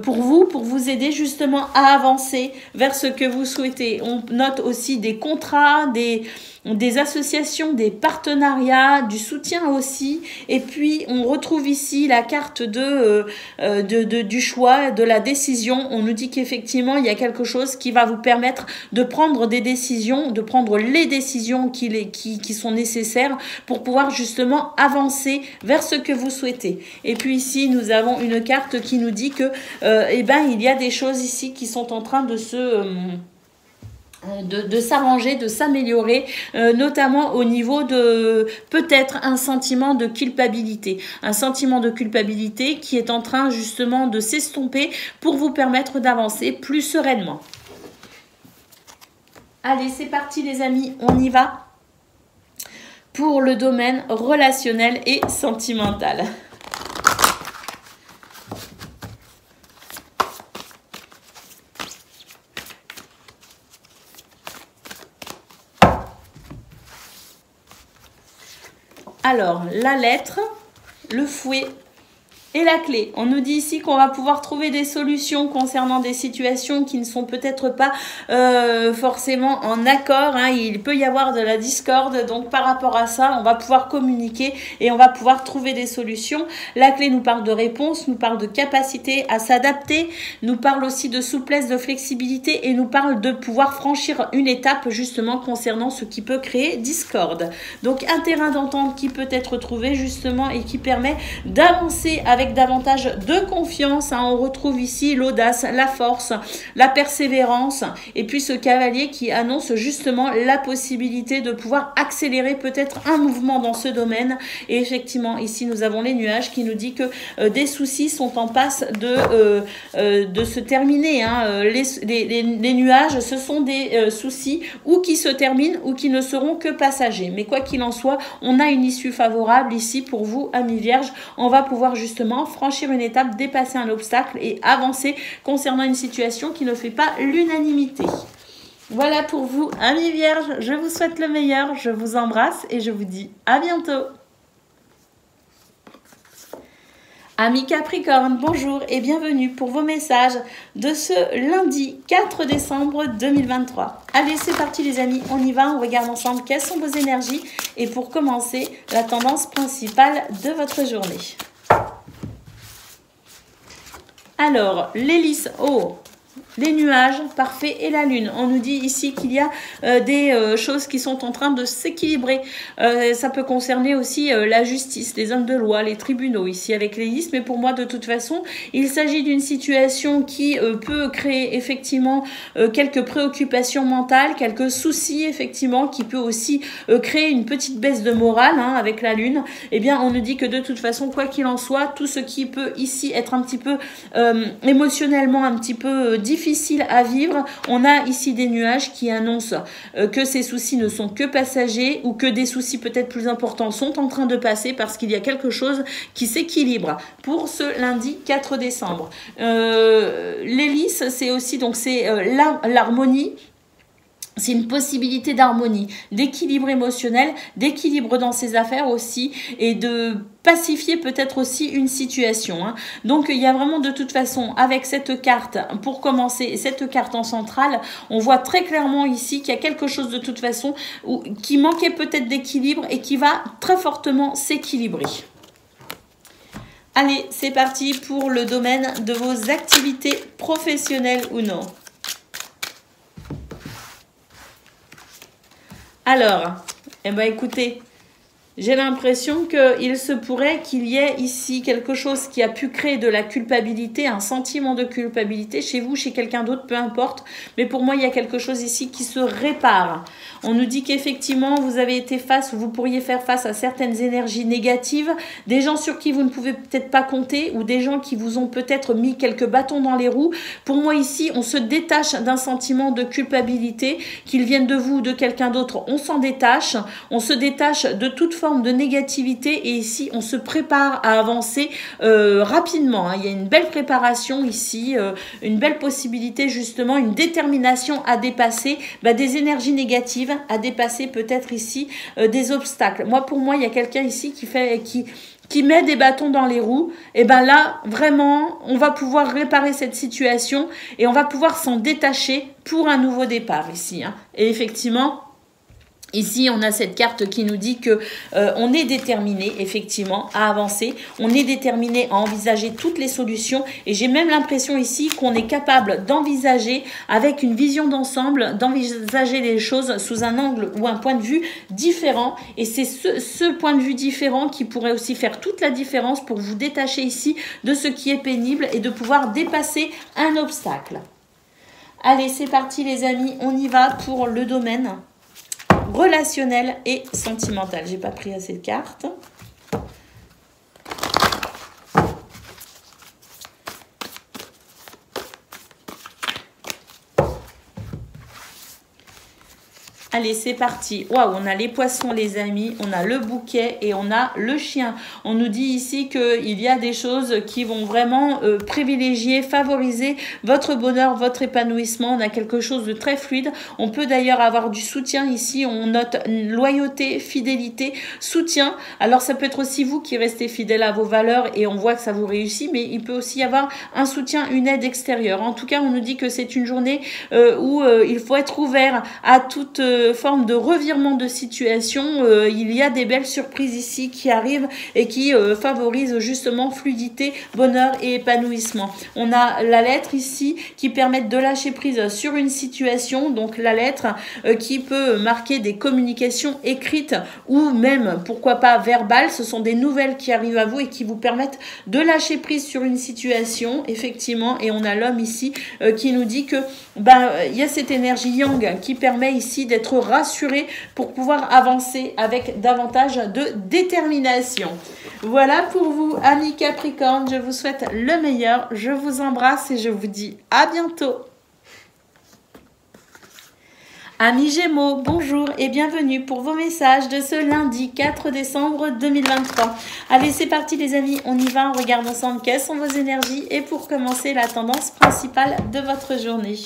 pour vous aider justement à avancer vers ce que vous souhaitez. On note aussi des contrats, des associations, des partenariats, du soutien aussi. Et puis, on retrouve ici la carte du choix, de la décision. On nous dit qu'effectivement, il y a quelque chose qui va vous permettre de prendre des décisions, de prendre les décisions qui sont nécessaires pour pouvoir justement avancer vers ce que vous souhaitez. Et puis ici, nous avons une carte qui nous dit que il y a des choses ici qui sont en train de s'arranger, de s'améliorer, notamment au niveau de peut-être un sentiment de culpabilité. Un sentiment de culpabilité qui est en train justement de s'estomper pour vous permettre d'avancer plus sereinement. Allez, c'est parti les amis, on y va pour le domaine relationnel et sentimental. Alors, la lettre, le fouet Et la clé, on nous dit ici qu'on va pouvoir trouver des solutions concernant des situations qui ne sont peut-être pas forcément en accord. Hein. Il peut y avoir de la discorde, donc par rapport à ça, on va pouvoir communiquer et on va pouvoir trouver des solutions. La clé nous parle de réponse, nous parle de capacité à s'adapter, nous parle aussi de souplesse, de flexibilité et nous parle de pouvoir franchir une étape justement concernant ce qui peut créer discorde. Donc un terrain d'entente qui peut être trouvé justement et qui permet d'avancer avec davantage de confiance. Hein. On retrouve ici l'audace, la force, la persévérance et puis ce cavalier qui annonce justement la possibilité de pouvoir accélérer peut-être un mouvement dans ce domaine. Et effectivement, ici nous avons les nuages qui nous dit que des soucis sont en passe de se terminer. Hein. Les nuages, ce sont des soucis ou qui se terminent ou qui ne seront que passagers. Mais quoi qu'il en soit, on a une issue favorable ici pour vous, amis vierges. On va pouvoir justement franchir une étape, dépasser un obstacle et avancer concernant une situation qui ne fait pas l'unanimité. Voilà pour vous, amis vierges. Je vous souhaite le meilleur, je vous embrasse et je vous dis à bientôt. Amis Capricorne, bonjour et bienvenue pour vos messages de ce lundi 4 décembre 2023. Allez, c'est parti les amis, on y va, on regarde ensemble quelles sont vos énergies et pour commencer, la tendance principale de votre journée. Alors, l'hélice, les nuages, parfait, et la lune. On nous dit ici qu'il y a des choses qui sont en train de s'équilibrer. Ça peut concerner aussi la justice, les hommes de loi, les tribunaux ici avec l'hélice. Mais pour moi, de toute façon, il s'agit d'une situation qui peut créer effectivement quelques préoccupations mentales, quelques soucis effectivement, qui peut aussi créer une petite baisse de morale hein, avec la lune. Eh bien, on nous dit que de toute façon, quoi qu'il en soit, tout ce qui peut ici être un petit peu émotionnellement un petit peu difficile à vivre. On a ici des nuages qui annoncent que ces soucis ne sont que passagers ou que des soucis peut-être plus importants sont en train de passer parce qu'il y a quelque chose qui s'équilibre pour ce lundi 4 décembre. L'hélice, c'est aussi donc c'est l'harmonie. C'est une possibilité d'harmonie, d'équilibre émotionnel, d'équilibre dans ses affaires aussi et de pacifier peut-être aussi une situation. Hein. Donc, il y a vraiment de toute façon, avec cette carte, pour commencer, cette carte en centrale, on voit très clairement ici qu'il y a quelque chose de toute façon qui manquait peut-être d'équilibre et qui va très fortement s'équilibrer. Allez, c'est parti pour le domaine de vos activités professionnelles ou non. Alors, eh ben écoutez, j'ai l'impression qu'il se pourrait qu'il y ait ici quelque chose qui a pu créer de la culpabilité, un sentiment de culpabilité chez vous, chez quelqu'un d'autre, peu importe. Mais pour moi, il y a quelque chose ici qui se répare. On nous dit qu'effectivement, vous avez été vous pourriez faire face à certaines énergies négatives, des gens sur qui vous ne pouvez peut-être pas compter ou des gens qui vous ont peut-être mis quelques bâtons dans les roues. Pour moi, ici, on se détache d'un sentiment de culpabilité, qu'il vienne de vous ou de quelqu'un d'autre, on s'en détache. On se détache de toute forme de négativité et ici, on se prépare à avancer rapidement. Hein. Il y a une belle préparation ici, une belle possibilité justement, une détermination à dépasser des énergies négatives, à dépasser peut-être ici des obstacles. Pour moi, il y a quelqu'un ici qui met des bâtons dans les roues. Et ben là, vraiment, on va pouvoir réparer cette situation et on va pouvoir s'en détacher pour un nouveau départ ici. Hein. Et effectivement, ici, on a cette carte qui nous dit que on est déterminé, effectivement, à avancer. On est déterminé à envisager toutes les solutions. Et j'ai même l'impression ici qu'on est capable d'envisager avec une vision d'ensemble, d'envisager les choses sous un angle ou un point de vue différent. Et c'est ce point de vue différent qui pourrait aussi faire toute la différence pour vous détacher ici de ce qui est pénible et de pouvoir dépasser un obstacle. Allez, c'est parti les amis, on y va pour le domaine relationnel et sentimental. J'ai pas pris assez de cartes. Allez, c'est parti. Waouh, on a les poissons, les amis. On a le bouquet et on a le chien. On nous dit ici qu'il y a des choses qui vont vraiment privilégier, favoriser votre bonheur, votre épanouissement. On a quelque chose de très fluide. On peut d'ailleurs avoir du soutien ici. On note loyauté, fidélité, soutien. Alors, ça peut être aussi vous qui restez fidèle à vos valeurs et on voit que ça vous réussit. Mais il peut aussi y avoir un soutien, une aide extérieure. En tout cas, on nous dit que c'est une journée où il faut être ouvert à toute forme de revirement de situation. Il y a des belles surprises ici qui arrivent et qui favorisent justement fluidité, bonheur et épanouissement. On a la lettre ici qui permet de lâcher prise sur une situation, donc la lettre qui peut marquer des communications écrites ou même, pourquoi pas, verbales. Ce sont des nouvelles qui arrivent à vous et qui vous permettent de lâcher prise sur une situation, effectivement. Et on a l'homme ici qui nous dit que il y a cette énergie yang qui permet ici d'être rassuré pour pouvoir avancer avec davantage de détermination. Voilà pour vous, amis Capricorne. Je vous souhaite le meilleur. Je vous embrasse et je vous dis à bientôt. Amis Gémeaux, bonjour et bienvenue pour vos messages de ce lundi 4 décembre 2023. Allez, c'est parti les amis, on y va, on regarde ensemble quelles sont vos énergies et pour commencer la tendance principale de votre journée.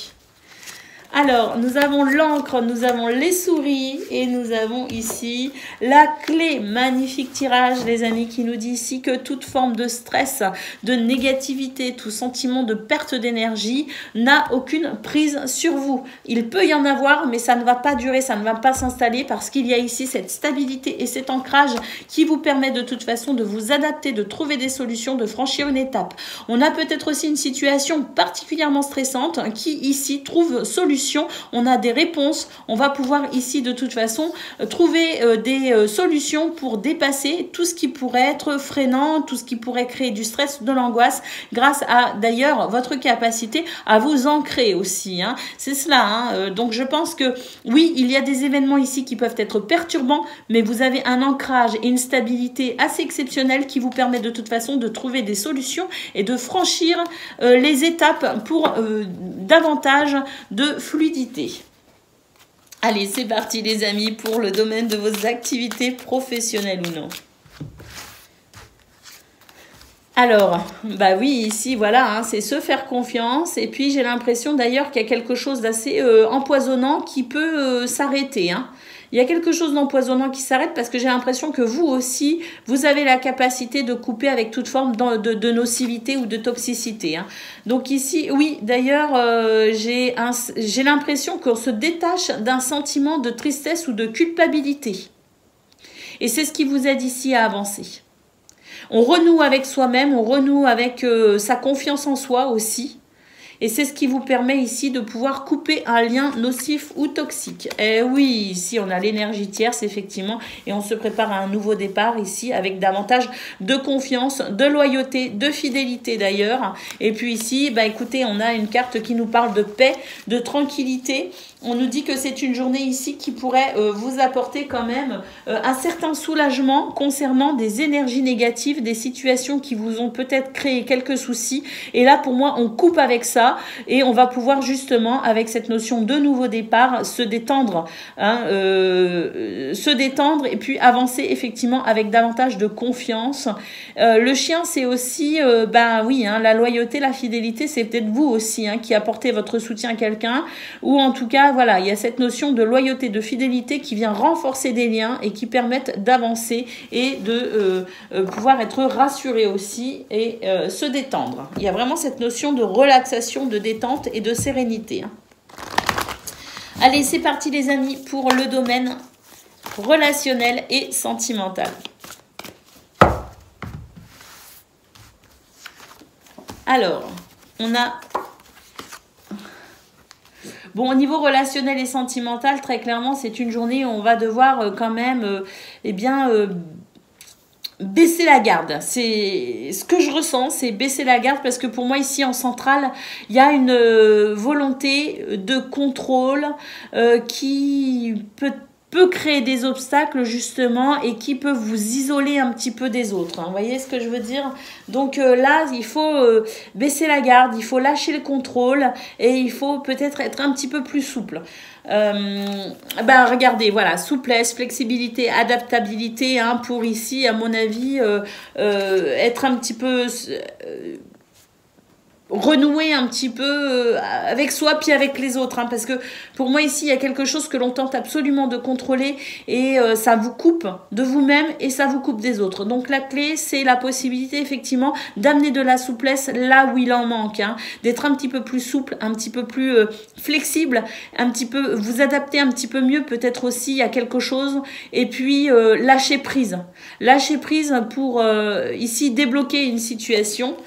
Alors, nous avons l'encre, nous avons les souris et nous avons ici la clé. Magnifique tirage, les amis, qui nous dit ici que toute forme de stress, de négativité, tout sentiment de perte d'énergie n'a aucune prise sur vous. Il peut y en avoir, mais ça ne va pas durer, ça ne va pas s'installer parce qu'il y a ici cette stabilité et cet ancrage qui vous permet de toute façon de vous adapter, de trouver des solutions, de franchir une étape. On a peut-être aussi une situation particulièrement stressante qui ici trouve solution. On a des réponses, on va pouvoir ici de toute façon trouver des solutions pour dépasser tout ce qui pourrait être freinant, tout ce qui pourrait créer du stress, de l'angoisse, grâce à d'ailleurs votre capacité à vous ancrer aussi. Hein. C'est cela. Hein. Donc je pense que oui, il y a des événements ici qui peuvent être perturbants, mais vous avez un ancrage et une stabilité assez exceptionnelle qui vous permet de toute façon de trouver des solutions et de franchir les étapes pour davantage de fluidité. Allez, c'est parti les amis pour le domaine de vos activités professionnelles ou non. Alors, bah oui, ici, voilà, hein, c'est se faire confiance. Et puis, j'ai l'impression d'ailleurs qu'il y a quelque chose d'assez empoisonnant qui peut s'arrêter. Hein. Il y a quelque chose d'empoisonnant qui s'arrête parce que j'ai l'impression que vous aussi, vous avez la capacité de couper avec toute forme de nocivité ou de toxicité. Hein. Donc ici, oui, d'ailleurs, j'ai l'impression qu'on se détache d'un sentiment de tristesse ou de culpabilité. Et c'est ce qui vous aide ici à avancer. On renoue avec soi-même, on renoue avec sa confiance en soi aussi. Et c'est ce qui vous permet ici de pouvoir couper un lien nocif ou toxique. Et oui, ici on a l'énergie tierce effectivement et on se prépare à un nouveau départ ici avec davantage de confiance, de loyauté, de fidélité d'ailleurs. Et puis ici, bah écoutez, on a une carte qui nous parle de paix, de tranquillité. On nous dit que c'est une journée ici qui pourrait vous apporter quand même un certain soulagement concernant des énergies négatives, des situations qui vous ont peut-être créé quelques soucis. Et là, pour moi, on coupe avec ça et on va pouvoir justement, avec cette notion de nouveau départ, se détendre. Hein, se détendre et puis avancer effectivement avec davantage de confiance. Le chien, c'est aussi, oui, hein, la loyauté, la fidélité, c'est peut-être vous aussi hein, qui apportez votre soutien à quelqu'un ou en tout cas, voilà, il y a cette notion de loyauté, de fidélité qui vient renforcer des liens et qui permettent d'avancer et de pouvoir être rassuré aussi et se détendre. Il y a vraiment cette notion de relaxation, de détente et de sérénité. Hein. Allez, c'est parti les amis pour le domaine relationnel et sentimental. Alors, on a... Bon, au niveau relationnel et sentimental, très clairement, c'est une journée où on va devoir quand même, baisser la garde. C'est ce que je ressens, c'est baisser la garde parce que pour moi, ici en centrale, il y a une volonté de contrôle qui peut peut créer des obstacles justement et qui peut vous isoler un petit peu des autres. Vous voyez ce que je veux dire? Donc là, il faut baisser la garde, il faut lâcher le contrôle et il faut peut-être être un petit peu plus souple. Regardez, voilà, souplesse, flexibilité, adaptabilité, hein, pour ici, à mon avis, être un petit peu... renouer un petit peu avec soi puis avec les autres, hein, parce que pour moi ici il y a quelque chose que l'on tente absolument de contrôler et ça vous coupe de vous-même et ça vous coupe des autres. Donc la clé c'est la possibilité effectivement d'amener de la souplesse là où il en manque, hein, d'être un petit peu plus souple, un petit peu plus flexible, un petit peu vous adapter un petit peu mieux peut-être aussi à quelque chose et puis lâcher prise pour ici débloquer une situation.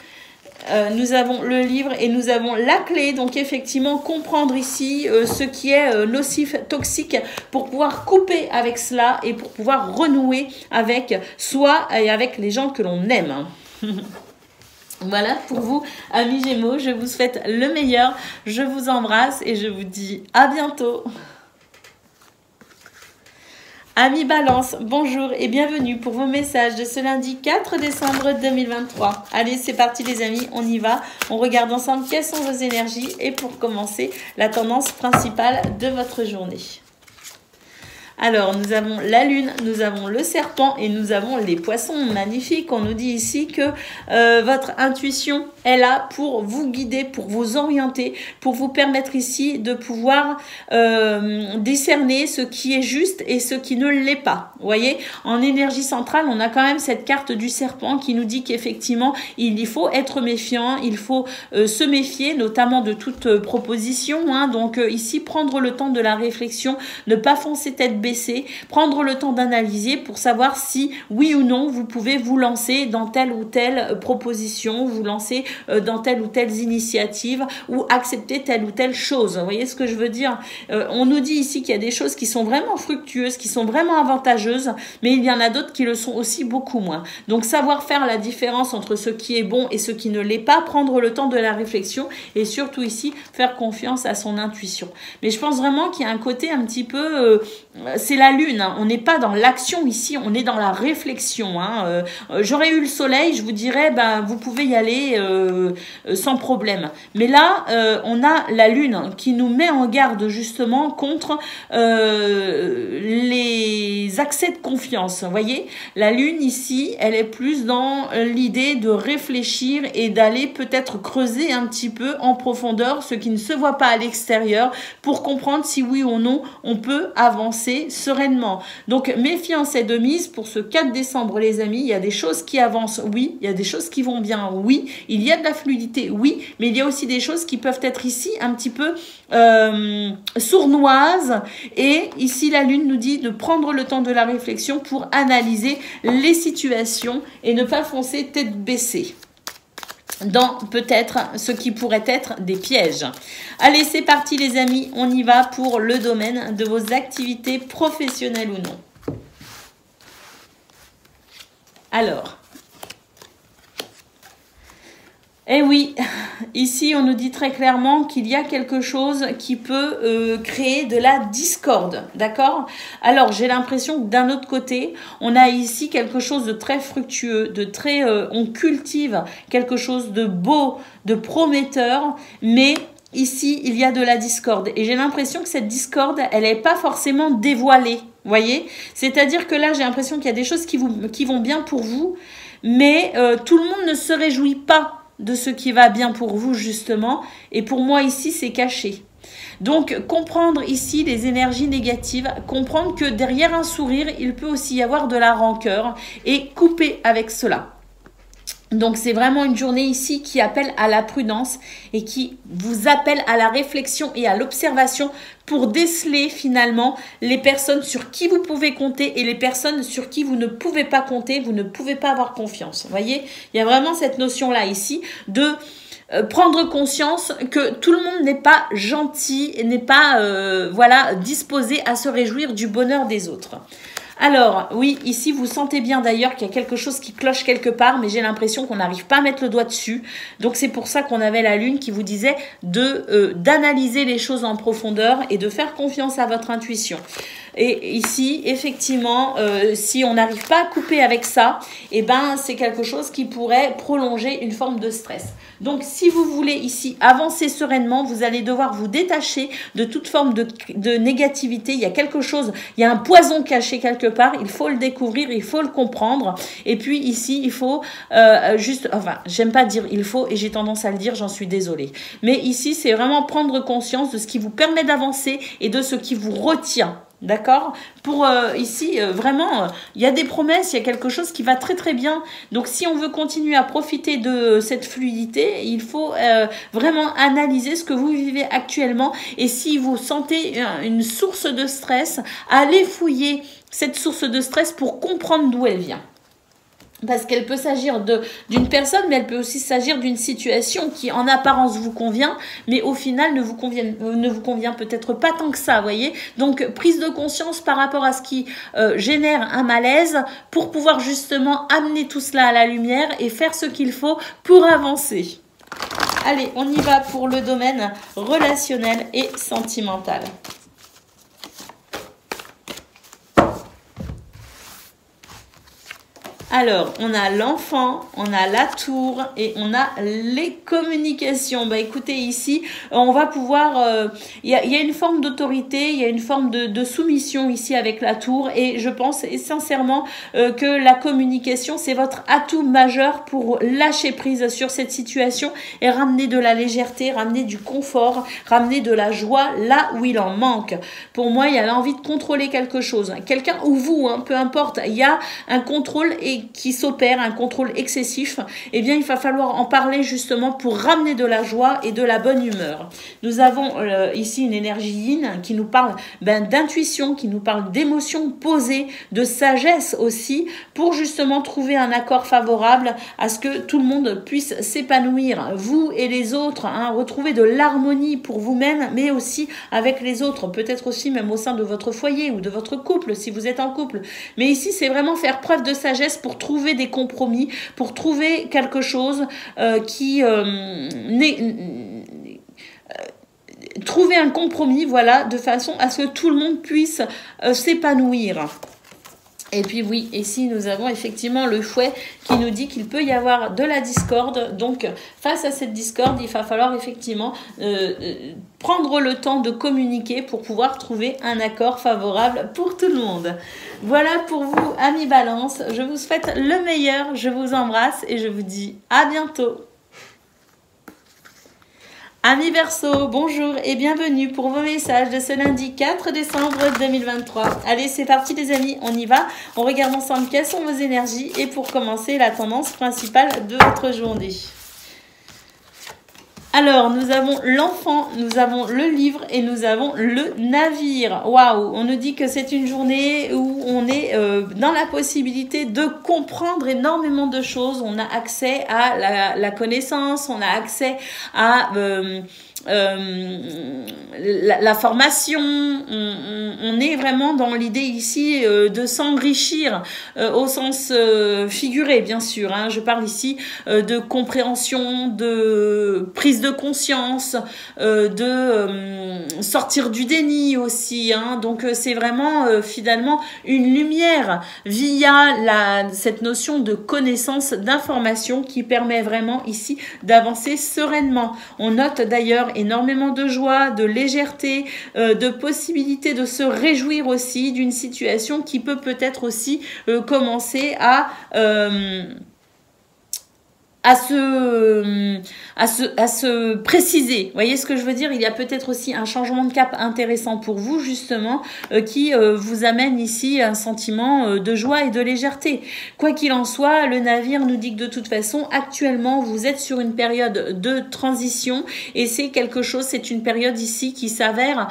Nous avons le livre et nous avons la clé, donc effectivement comprendre ici ce qui est nocif, toxique, pour pouvoir couper avec cela et pour pouvoir renouer avec soi et avec les gens que l'on aime. Voilà pour vous, amis Gémeaux, je vous souhaite le meilleur, je vous embrasse et je vous dis à bientôt. Amis Balance, bonjour et bienvenue pour vos messages de ce lundi 4 décembre 2023. Allez, c'est parti les amis, on y va. On regarde ensemble quelles sont vos énergies et pour commencer, la tendance principale de votre journée. Alors, nous avons la lune, nous avons le serpent et nous avons les poissons. Magnifique, on nous dit ici que votre intuition est là pour vous guider, pour vous orienter, pour vous permettre ici de pouvoir discerner ce qui est juste et ce qui ne l'est pas. Vous voyez, en énergie centrale, on a quand même cette carte du serpent qui nous dit qu'effectivement, il faut être méfiant, il faut se méfier, notamment de toute proposition. Hein. Donc ici, prendre le temps de la réflexion, ne pas foncer tête baissée, prendre le temps d'analyser pour savoir si, oui ou non, vous pouvez vous lancer dans telle ou telle proposition, vous lancer dans telle ou telle initiative ou accepter telle ou telle chose. Vous voyez ce que je veux dire? On nous dit ici qu'il y a des choses qui sont vraiment fructueuses, qui sont vraiment avantageuses, mais il y en a d'autres qui le sont aussi beaucoup moins. Donc, savoir faire la différence entre ce qui est bon et ce qui ne l'est pas, prendre le temps de la réflexion et surtout ici, faire confiance à son intuition. Mais je pense vraiment qu'il y a un côté un petit peu... c'est la lune, hein. On n'est pas dans l'action ici, on est dans la réflexion. Hein. J'aurais eu le soleil, je vous dirais, vous pouvez y aller sans problème. Mais là, on a la lune qui nous met en garde justement contre les accès de confiance. Vous voyez, la lune ici, elle est plus dans l'idée de réfléchir et d'aller peut-être creuser un petit peu en profondeur ce qui ne se voit pas à l'extérieur pour comprendre si oui ou non on peut avancer sereinement. Donc, méfiance est de mise pour ce 4 décembre, les amis. Il y a des choses qui avancent, oui. Il y a des choses qui vont bien, oui. Il y a de la fluidité, oui. Mais il y a aussi des choses qui peuvent être ici un petit peu sournoises. Et ici, la lune nous dit de prendre le temps de la réflexion pour analyser les situations et ne pas foncer tête baissée dans peut-être ce qui pourrait être des pièges. Allez, c'est parti les amis, on y va pour le domaine de vos activités professionnelles ou non. Alors, eh oui, ici on nous dit très clairement qu'il y a quelque chose qui peut créer de la discorde, d'accord? Alors j'ai l'impression que d'un autre côté, on a ici quelque chose de très fructueux, de très, on cultive quelque chose de beau, de prometteur, mais ici il y a de la discorde. Et j'ai l'impression que cette discorde, elle n'est pas forcément dévoilée, vous voyez? C'est-à-dire que là j'ai l'impression qu'il y a des choses qui vont bien pour vous, mais tout le monde ne se réjouit pas de ce qui va bien pour vous justement, et pour moi ici c'est caché. Donc comprendre ici les énergies négatives, comprendre que derrière un sourire il peut aussi y avoir de la rancœur et couper avec cela. Donc c'est vraiment une journée ici qui appelle à la prudence et qui vous appelle à la réflexion et à l'observation pour déceler finalement les personnes sur qui vous pouvez compter et les personnes sur qui vous ne pouvez pas compter, vous ne pouvez pas avoir confiance. Vous voyez, il y a vraiment cette notion-là ici de prendre conscience que tout le monde n'est pas gentil et n'est pas voilà, disposé à se réjouir du bonheur des autres. Alors, oui, ici, vous sentez bien d'ailleurs qu'il y a quelque chose qui cloche quelque part, mais j'ai l'impression qu'on n'arrive pas à mettre le doigt dessus. Donc, c'est pour ça qu'on avait la lune qui vous disait d'analyser les choses en profondeur et de faire confiance à votre intuition. Et ici, effectivement, si on n'arrive pas à couper avec ça, eh ben, c'est quelque chose qui pourrait prolonger une forme de stress. Donc, si vous voulez ici avancer sereinement, vous allez devoir vous détacher de toute forme de négativité. Il y a quelque chose, il y a un poison caché quelque part. Il faut le découvrir, il faut le comprendre. Et puis ici, il faut j'aime pas dire il faut et j'ai tendance à le dire, j'en suis désolée. Mais ici, c'est vraiment prendre conscience de ce qui vous permet d'avancer et de ce qui vous retient. D'accord? Pour ici, vraiment, il y a des promesses, il y a quelque chose qui va très très bien. Donc, si on veut continuer à profiter de cette fluidité, il faut vraiment analyser ce que vous vivez actuellement. Et si vous sentez une source de stress, allez fouiller cette source de stress pour comprendre d'où elle vient. Parce qu'elle peut s'agir d'une personne, mais elle peut aussi s'agir d'une situation qui en apparence vous convient, mais au final ne vous convient peut-être pas tant que ça, vous voyez. Donc prise de conscience par rapport à ce qui génère un malaise pour pouvoir justement amener tout cela à la lumière et faire ce qu'il faut pour avancer. Allez, on y va pour le domaine relationnel et sentimental. Alors, on a l'enfant, on a la tour et on a les communications. Bah écoutez, ici, on va pouvoir... Il y a une forme d'autorité, il y a une forme de soumission ici avec la tour. Et je pense sincèrement que la communication, c'est votre atout majeur pour lâcher prise sur cette situation et ramener de la légèreté, ramener du confort, ramener de la joie là où il en manque. Pour moi, il y a l'envie de contrôler quelque chose. Quelqu'un ou vous, hein, peu importe, il y a un contrôle qui s'opère, un contrôle excessif, eh bien il va falloir en parler justement pour ramener de la joie et de la bonne humeur. Nous avons ici une énergie yin qui nous parle d'intuition, qui nous parle d'émotions posées, de sagesse aussi, pour justement trouver un accord favorable à ce que tout le monde puisse s'épanouir, vous et les autres, hein, retrouver de l'harmonie pour vous-même, mais aussi avec les autres, peut-être aussi même au sein de votre foyer ou de votre couple, si vous êtes en couple. Mais ici, c'est vraiment faire preuve de sagesse pour trouver des compromis, pour trouver quelque chose trouver un compromis, voilà, de façon à ce que tout le monde puisse s'épanouir. Et puis oui, ici nous avons effectivement le fouet qui nous dit qu'il peut y avoir de la discorde. Donc face à cette discorde, il va falloir effectivement prendre le temps de communiquer pour pouvoir trouver un accord favorable pour tout le monde. Voilà pour vous, amis Balance. Je vous souhaite le meilleur, je vous embrasse et je vous dis à bientôt. Amis Verseau, bonjour et bienvenue pour vos messages de ce lundi 4 décembre 2023. Allez, c'est parti les amis, on y va. On regarde ensemble quelles sont vos énergies et pour commencer, la tendance principale de votre journée. Alors, nous avons l'enfant, nous avons le livre et nous avons le navire. Waouh, on nous dit que c'est une journée où on est dans la possibilité de comprendre énormément de choses. On a accès à la connaissance, on a accès à... la formation, on est vraiment dans l'idée ici de s'enrichir au sens figuré bien sûr, hein. Je parle ici de compréhension, de prise de conscience, de sortir du déni aussi, hein. Donc c'est vraiment finalement une lumière via cette notion de connaissance, d'information qui permet vraiment ici d'avancer sereinement. On note d'ailleurs énormément de joie, de légèreté, de possibilité de se réjouir aussi d'une situation qui peut peut-être aussi commencer à se préciser. Vous voyez ce que je veux dire? Il y a peut-être aussi un changement de cap intéressant pour vous, justement, qui vous amène ici un sentiment de joie et de légèreté. Quoi qu'il en soit, le navire nous dit que de toute façon, actuellement, vous êtes sur une période de transition et c'est quelque chose, c'est une période ici qui s'avère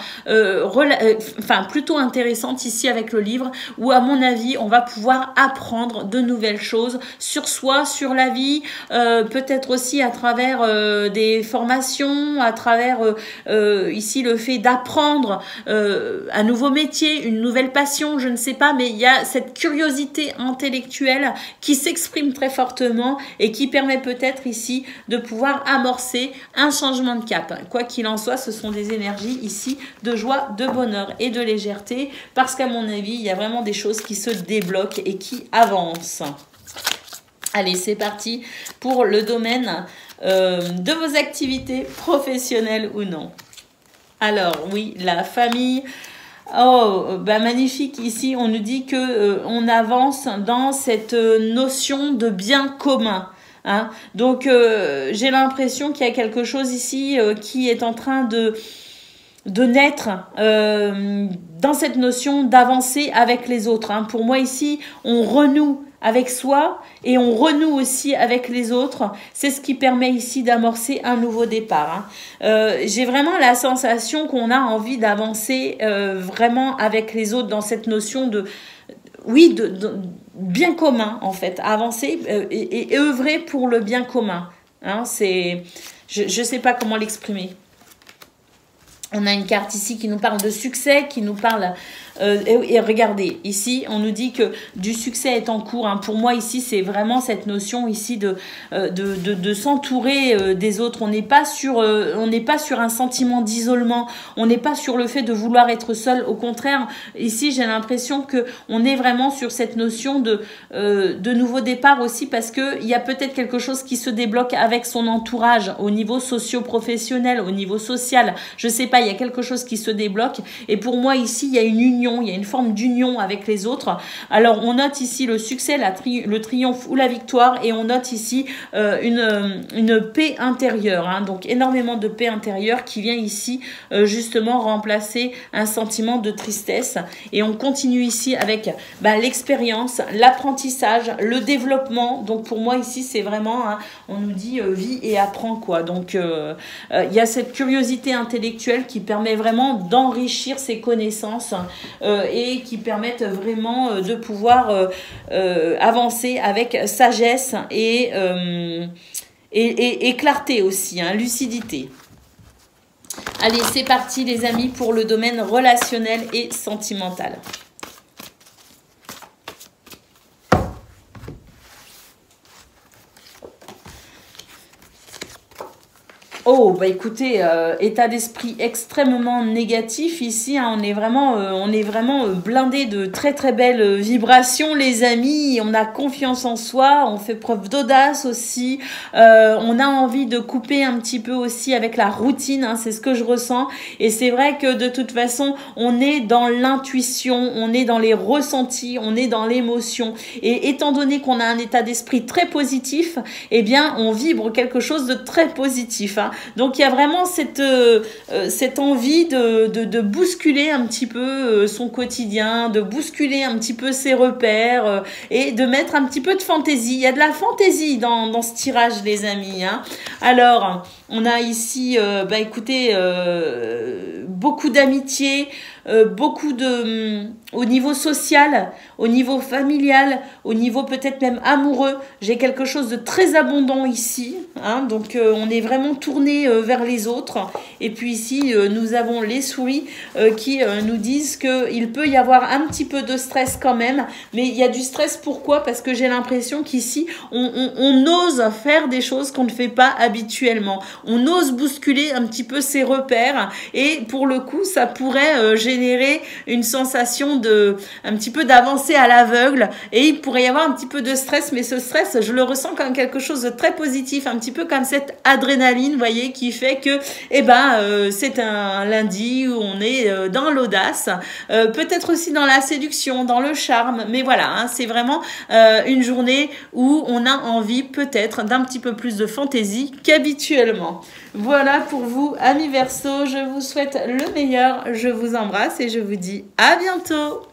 plutôt intéressante ici avec le livre où, à mon avis, on va pouvoir apprendre de nouvelles choses sur soi, sur la vie, peut-être aussi à travers des formations, à travers ici le fait d'apprendre un nouveau métier, une nouvelle passion, je ne sais pas, mais il y a cette curiosité intellectuelle qui s'exprime très fortement et qui permet peut-être ici de pouvoir amorcer un changement de cap. Quoi qu'il en soit, ce sont des énergies ici de joie, de bonheur et de légèreté, parce qu'à mon avis, il y a vraiment des choses qui se débloquent et qui avancent. Allez, c'est parti pour le domaine de vos activités professionnelles ou non. Alors, oui, la famille. Oh, bah magnifique. Ici, on nous dit que on avance dans cette notion de bien commun. Hein. Donc, j'ai l'impression qu'il y a quelque chose ici qui est en train de naître dans cette notion d'avancer avec les autres. Hein. Pour moi, ici, on renoue avec soi et on renoue aussi avec les autres. C'est ce qui permet ici d'amorcer un nouveau départ. Hein. J'ai vraiment la sensation qu'on a envie d'avancer vraiment avec les autres dans cette notion de... Oui, de bien commun, en fait. Avancer et œuvrer pour le bien commun. Hein, je ne sais pas comment l'exprimer. On a une carte ici qui nous parle de succès, qui nous parle... et regardez, ici, on nous dit que du succès est en cours. Hein. Pour moi, ici, c'est vraiment cette notion ici de s'entourer des autres. On n'est pas sur un sentiment d'isolement. On n'est pas sur le fait de vouloir être seul. Au contraire, ici, j'ai l'impression que on est vraiment sur cette notion de nouveau départ aussi, parce que il y a peut-être quelque chose qui se débloque avec son entourage au niveau socio-professionnel, au niveau social. Je sais pas, il y a quelque chose qui se débloque. Et pour moi, ici, il y a une union. Il y a une forme d'union avec les autres. Alors, on note ici le succès, le triomphe ou la victoire, et on note ici une paix intérieure. Hein, donc, énormément de paix intérieure qui vient ici justement remplacer un sentiment de tristesse. Et on continue ici avec l'expérience, l'apprentissage, le développement. Donc, pour moi, ici, c'est vraiment, hein, on nous dit vis et apprends, quoi. Donc, il y a cette curiosité intellectuelle qui permet vraiment d'enrichir ses connaissances et qui permettent vraiment de pouvoir avancer avec sagesse et clarté aussi, hein, lucidité. Allez, c'est parti les amis pour le domaine relationnel et sentimental. Oh, bah écoutez, état d'esprit extrêmement négatif ici. Hein, on est vraiment blindé de très très belles vibrations, les amis. On a confiance en soi, on fait preuve d'audace aussi. On a envie de couper un petit peu aussi avec la routine. Hein, c'est ce que je ressens. Et c'est vrai que de toute façon, on est dans l'intuition, on est dans les ressentis, on est dans l'émotion. Et étant donné qu'on a un état d'esprit très positif, eh bien, on vibre quelque chose de très positif. Hein. Donc il y a vraiment cette envie de bousculer un petit peu son quotidien, de bousculer un petit peu ses repères et de mettre un petit peu de fantaisie. Il y a de la fantaisie dans ce tirage, les amis. Hein. Alors, on a ici, écoutez, beaucoup d'amitié, beaucoup au niveau social, au niveau familial, au niveau peut-être même amoureux. J'ai quelque chose de très abondant ici. Hein, donc, on est vraiment tourné vers les autres. Et puis ici, nous avons les souris qui nous disent qu'il peut y avoir un petit peu de stress quand même. Mais il y a du stress, pourquoi? Parce que j'ai l'impression qu'ici, on ose faire des choses qu'on ne fait pas habituellement. On ose bousculer un petit peu ses repères. Et pour le coup, ça pourrait générer une sensation un petit peu d'avancer à l'aveugle. Et il pourrait y avoir un petit peu de stress. Mais ce stress, je le ressens comme quelque chose de très positif. Un petit peu comme cette adrénaline, vous voyez, qui fait que, c'est un lundi où on est dans l'audace, peut-être aussi dans la séduction, dans le charme, mais voilà, hein, c'est vraiment une journée où on a envie peut-être d'un petit peu plus de fantaisie qu'habituellement. Voilà pour vous, amis Verseaux, je vous souhaite le meilleur, je vous embrasse et je vous dis à bientôt.